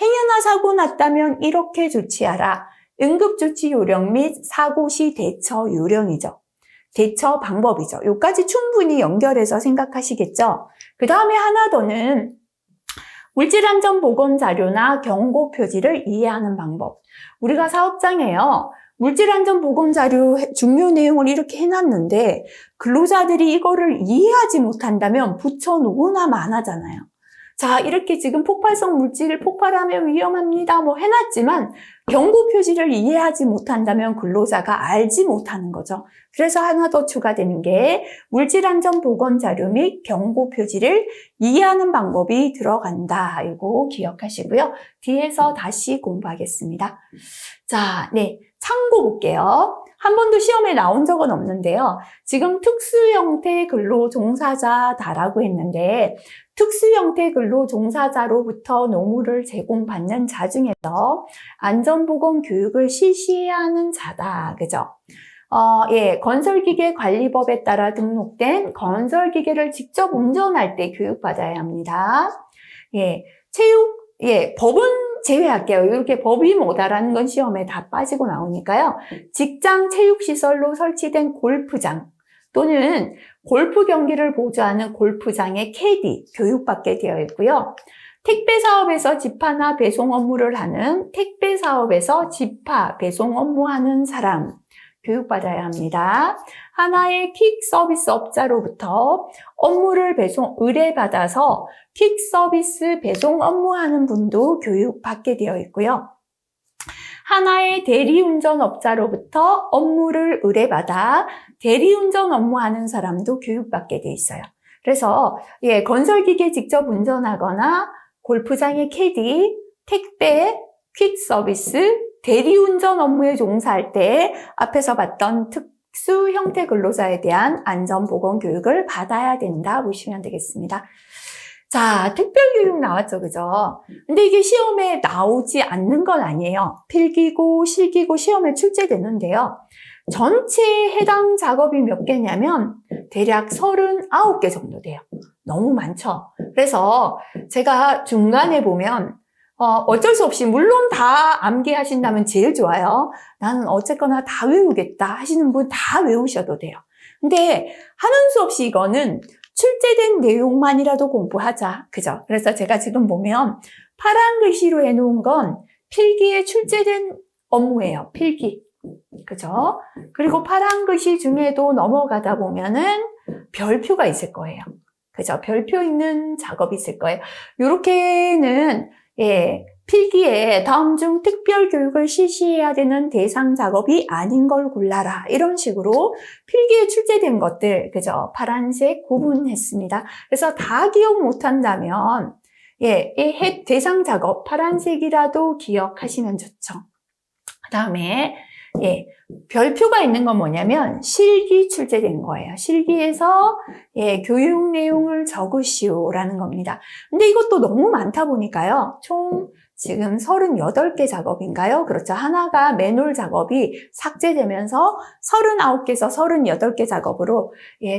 행여나 사고 났다면 이렇게 조치하라. 응급조치 요령 및 사고 시 대처 요령이죠. 대처 방법이죠. 여기까지 충분히 연결해서 생각하시겠죠? 그 다음에 하나 더는 물질안전보건자료나 경고표지를 이해하는 방법. 우리가 사업장에요. 물질안전보건자료 중요 내용을 이렇게 해놨는데 근로자들이 이거를 이해하지 못한다면 붙여놓으나 마나잖아요. 자, 이렇게 지금 폭발성 물질을 폭발하면 위험합니다. 뭐 해놨지만 경고 표지를 이해하지 못한다면 근로자가 알지 못하는 거죠. 그래서 하나 더 추가되는 게 물질안전보건자료 및 경고 표지를 이해하는 방법이 들어간다. 이거 기억하시고요. 뒤에서 다시 공부하겠습니다. 자, 네, 참고 볼게요. 한 번도 시험에 나온 적은 없는데요. 지금 특수형태 근로종사자다라고 했는데 특수형태 근로종사자로부터 노무를 제공받는 자 중에서 안전보건 교육을 실시해야 하는 자다. 그죠? 건설기계 관리법에 따라 등록된 건설기계를 직접 운전할 때 교육받아야 합니다. 법은 제외할게요. 이렇게 법이 뭐다라는 건 시험에 다 빠지고 나오니까요. 직장 체육시설로 설치된 골프장 또는 골프 경기를 보조하는 골프장의 캐디 교육받게 되어 있고요. 택배사업에서 집하나 배송 업무를 하는 택배사업에서 집하 배송 업무하는 사람 교육받아야 합니다. 하나의 퀵 서비스 업자로부터 업무를 의뢰받아서 퀵 서비스 배송 업무하는 분도 교육받게 되어 있고요. 하나의 대리운전 업자로부터 업무를 의뢰받아 대리운전 업무하는 사람도 교육받게 돼 있어요. 그래서 건설기계 직접 운전하거나 골프장의 캐디, 택배, 퀵 서비스, 대리운전 업무에 종사할 때 앞에서 봤던 특수 형태 근로자에 대한 안전보건 교육을 받아야 된다 보시면 되겠습니다. 자, 특별교육 나왔죠, 그죠? 근데 이게 시험에 나오지 않는 건 아니에요. 필기고, 실기고 시험에 출제되는데요. 전체에 해당 작업이 몇 개냐면 대략 39개 정도 돼요. 너무 많죠? 그래서 제가 중간에 보면 어쩔 수 없이 물론 다 암기하신다면 제일 좋아요. 나는 어쨌거나 다 외우겠다 하시는 분 다 외우셔도 돼요. 근데 하는 수 없이 이거는 출제된 내용만이라도 공부하자. 그죠? 그래서 제가 지금 보면 파란 글씨로 해놓은 건 필기에 출제된 업무예요. 필기. 그죠? 그리고 파란 글씨 중에도 넘어가다 보면은 별표가 있을 거예요. 그죠? 별표 있는 작업이 있을 거예요. 요렇게는 필기에 다음 중 특별 교육을 실시해야 되는 대상 작업이 아닌 걸 골라라. 이런 식으로 필기에 출제된 것들, 그죠? 파란색 구분했습니다. 그래서 다 기억 못한다면, 이 대상 작업, 파란색이라도 기억하시면 좋죠. 그 다음에, 별표가 있는 건 뭐냐면 실기 출제된 거예요. 실기에서 교육 내용을 적으시오라는 겁니다. 근데 이것도 너무 많다 보니까요. 총 지금 38개 작업인가요? 그렇죠. 하나가 매놀 작업이 삭제되면서 39개에서 38개 작업으로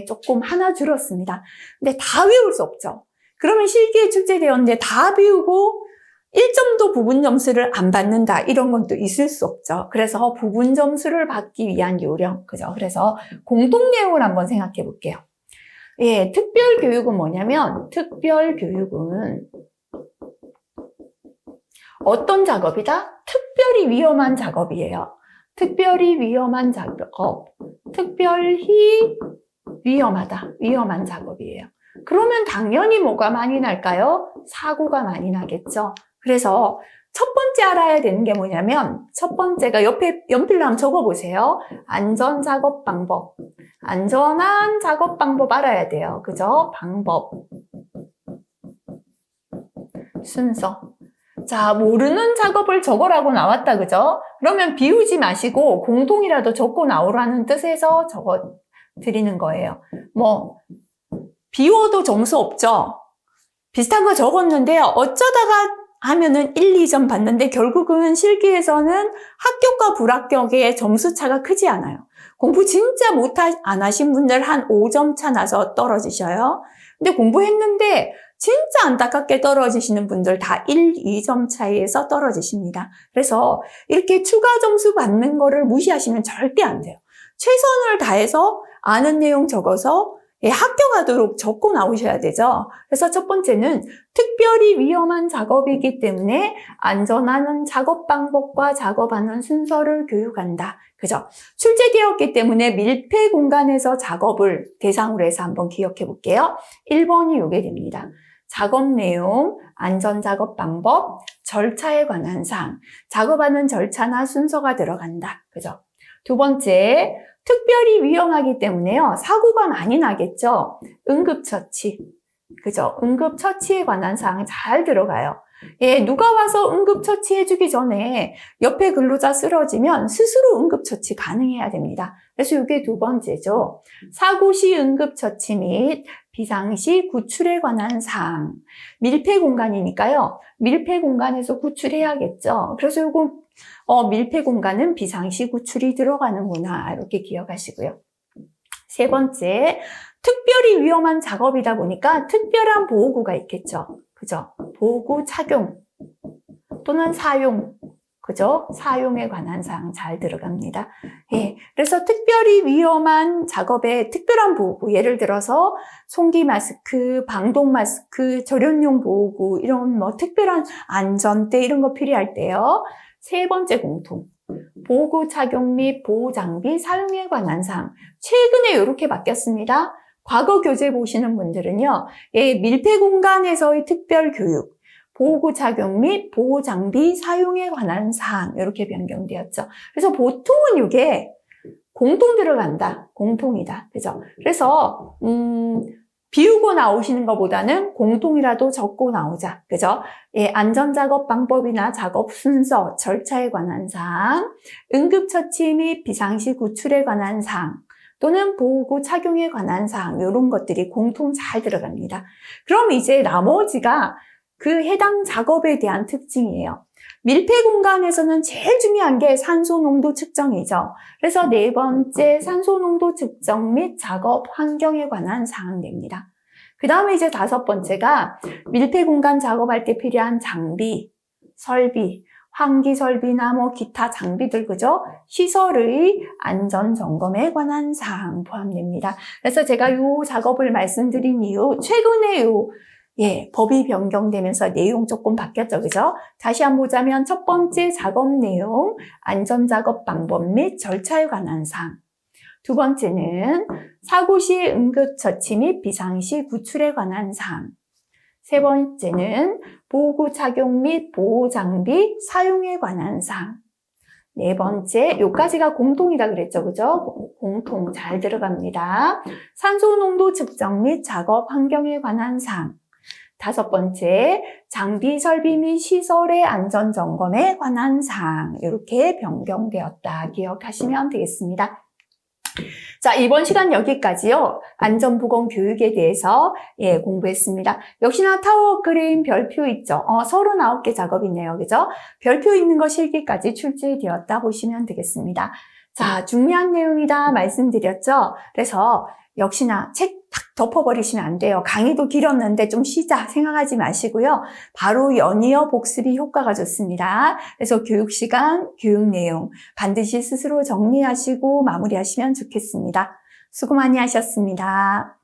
조금 하나 줄었습니다. 근데 다 외울 수 없죠. 그러면 실기에 출제되었는데 다 배우고 1점도 부분 점수를 안 받는다. 이런 건 또 있을 수 없죠. 그래서 부분 점수를 받기 위한 요령. 그죠? 그래서 공통 내용을 한번 생각해 볼게요. 특별 교육은 뭐냐면, 특별 교육은 어떤 작업이다? 특별히 위험한 작업이에요. 특별히 위험한 작업. 특별히 위험하다. 위험한 작업이에요. 그러면 당연히 뭐가 많이 날까요? 사고가 많이 나겠죠. 그래서 첫 번째 알아야 되는 게 뭐냐면 첫 번째가 옆에 연필로 한번 적어보세요. 안전작업 방법. 안전한 작업 방법 알아야 돼요. 그죠? 방법. 순서. 자, 모르는 작업을 적으라고 나왔다. 그죠? 그러면 비우지 마시고 공통이라도 적고 나오라는 뜻에서 적어 드리는 거예요. 비워도 점수 없죠? 비슷한 거 적었는데요. 어쩌다가 하면은 1, 2점 받는데 결국은 실기에서는 합격과 불합격의 점수 차가 크지 않아요. 공부 진짜 안 하신 분들 한 5점 차 나서 떨어지셔요. 근데 공부했는데 진짜 안타깝게 떨어지시는 분들 다 1, 2점 차이에서 떨어지십니다. 그래서 이렇게 추가 점수 받는 거를 무시하시면 절대 안 돼요. 최선을 다해서 아는 내용 적어서 합격하도록 적고 나오셔야 되죠. 그래서 첫 번째는 특별히 위험한 작업이기 때문에 안전한 작업 방법과 작업하는 순서를 교육한다. 그죠? 출제되었기 때문에 밀폐 공간에서 작업을 대상으로 해서 한번 기억해 볼게요. 1번이 요게 됩니다. 작업 내용, 안전작업 방법, 절차에 관한 사항, 작업하는 절차나 순서가 들어간다. 그죠? 두 번째, 특별히 위험하기 때문에요. 사고가 많이 나겠죠? 응급처치. 그죠? 응급처치에 관한 사항이 잘 들어가요. 누가 와서 응급처치 해주기 전에 옆에 근로자 쓰러지면 스스로 응급처치 가능해야 됩니다. 그래서 이게 두 번째죠. 사고 시 응급처치 및 비상시 구출에 관한 사항. 밀폐 공간이니까요. 밀폐 공간에서 구출해야겠죠. 그래서 이거 밀폐 공간은 비상시 구출이 들어가는구나. 이렇게 기억하시고요. 세 번째, 특별히 위험한 작업이다 보니까 특별한 보호구가 있겠죠. 그죠? 보호구 착용 또는 사용. 그죠? 사용에 관한 사항 잘 들어갑니다. 그래서 특별히 위험한 작업에 특별한 보호구, 예를 들어서 송기 마스크, 방독 마스크, 절연용 보호구, 이런 특별한 안전대 이런 거 필요할 때요. 세 번째 공통. 보호구 착용 및 보호 장비 사용에 관한 사항. 최근에 이렇게 바뀌었습니다. 과거 교재 보시는 분들은요, 밀폐 공간에서의 특별 교육, 보호구 착용 및 보호 장비 사용에 관한 사항, 이렇게 변경되었죠. 그래서 보통은 이게 공통 들어간다. 공통이다. 그죠? 그래서, 비우고 나오시는 것보다는 공통이라도 적고 나오자. 그죠? 안전작업 방법이나 작업 순서, 절차에 관한 사항, 응급처치 및 비상시 구출에 관한 사항, 또는 보호구 착용에 관한 사항, 이런 것들이 공통 잘 들어갑니다. 그럼 이제 나머지가 그 해당 작업에 대한 특징이에요. 밀폐 공간에서는 제일 중요한 게 산소 농도 측정이죠. 그래서 네 번째 산소 농도 측정 및 작업 환경에 관한 사항입니다. 그 다음에 이제 다섯 번째가 밀폐 공간 작업할 때 필요한 장비, 설비, 환기 설비나 기타 장비들, 그죠? 시설의 안전 점검에 관한 사항 포함됩니다. 그래서 제가 이 작업을 말씀드린 이유, 최근에 법이 변경되면서 내용 조금 바뀌었죠, 그죠? 다시 한번 보자면 첫 번째 작업 내용, 안전작업 방법 및 절차에 관한 사항. 두 번째는 사고 시 응급처치 및 비상시 구출에 관한 사항. 세 번째는 보호구 착용 및 보호장비 사용에 관한 사항. 네 번째, 요까지가 공통이라 그랬죠, 그죠? 공통 잘 들어갑니다. 산소 농도 측정 및 작업 환경에 관한 사항. 다섯 번째, 장비 설비 및 시설의 안전 점검에 관한 사항. 이렇게 변경되었다 기억하시면 되겠습니다. 자, 이번 시간 여기까지요. 안전보건 교육에 대해서 공부했습니다. 역시나 타워크레인 별표 있죠. 39개 작업이네요. 그죠? 별표 있는 거 실기까지 출제되었다 보시면 되겠습니다. 자, 중요한 내용이다 말씀드렸죠. 그래서 역시나 책 탁 덮어버리시면 안 돼요. 강의도 길었는데 좀 쉬자 생각하지 마시고요. 바로 연이어 복습이 효과가 좋습니다. 그래서 교육 시간, 교육 내용 반드시 스스로 정리하시고 마무리하시면 좋겠습니다. 수고 많이 하셨습니다.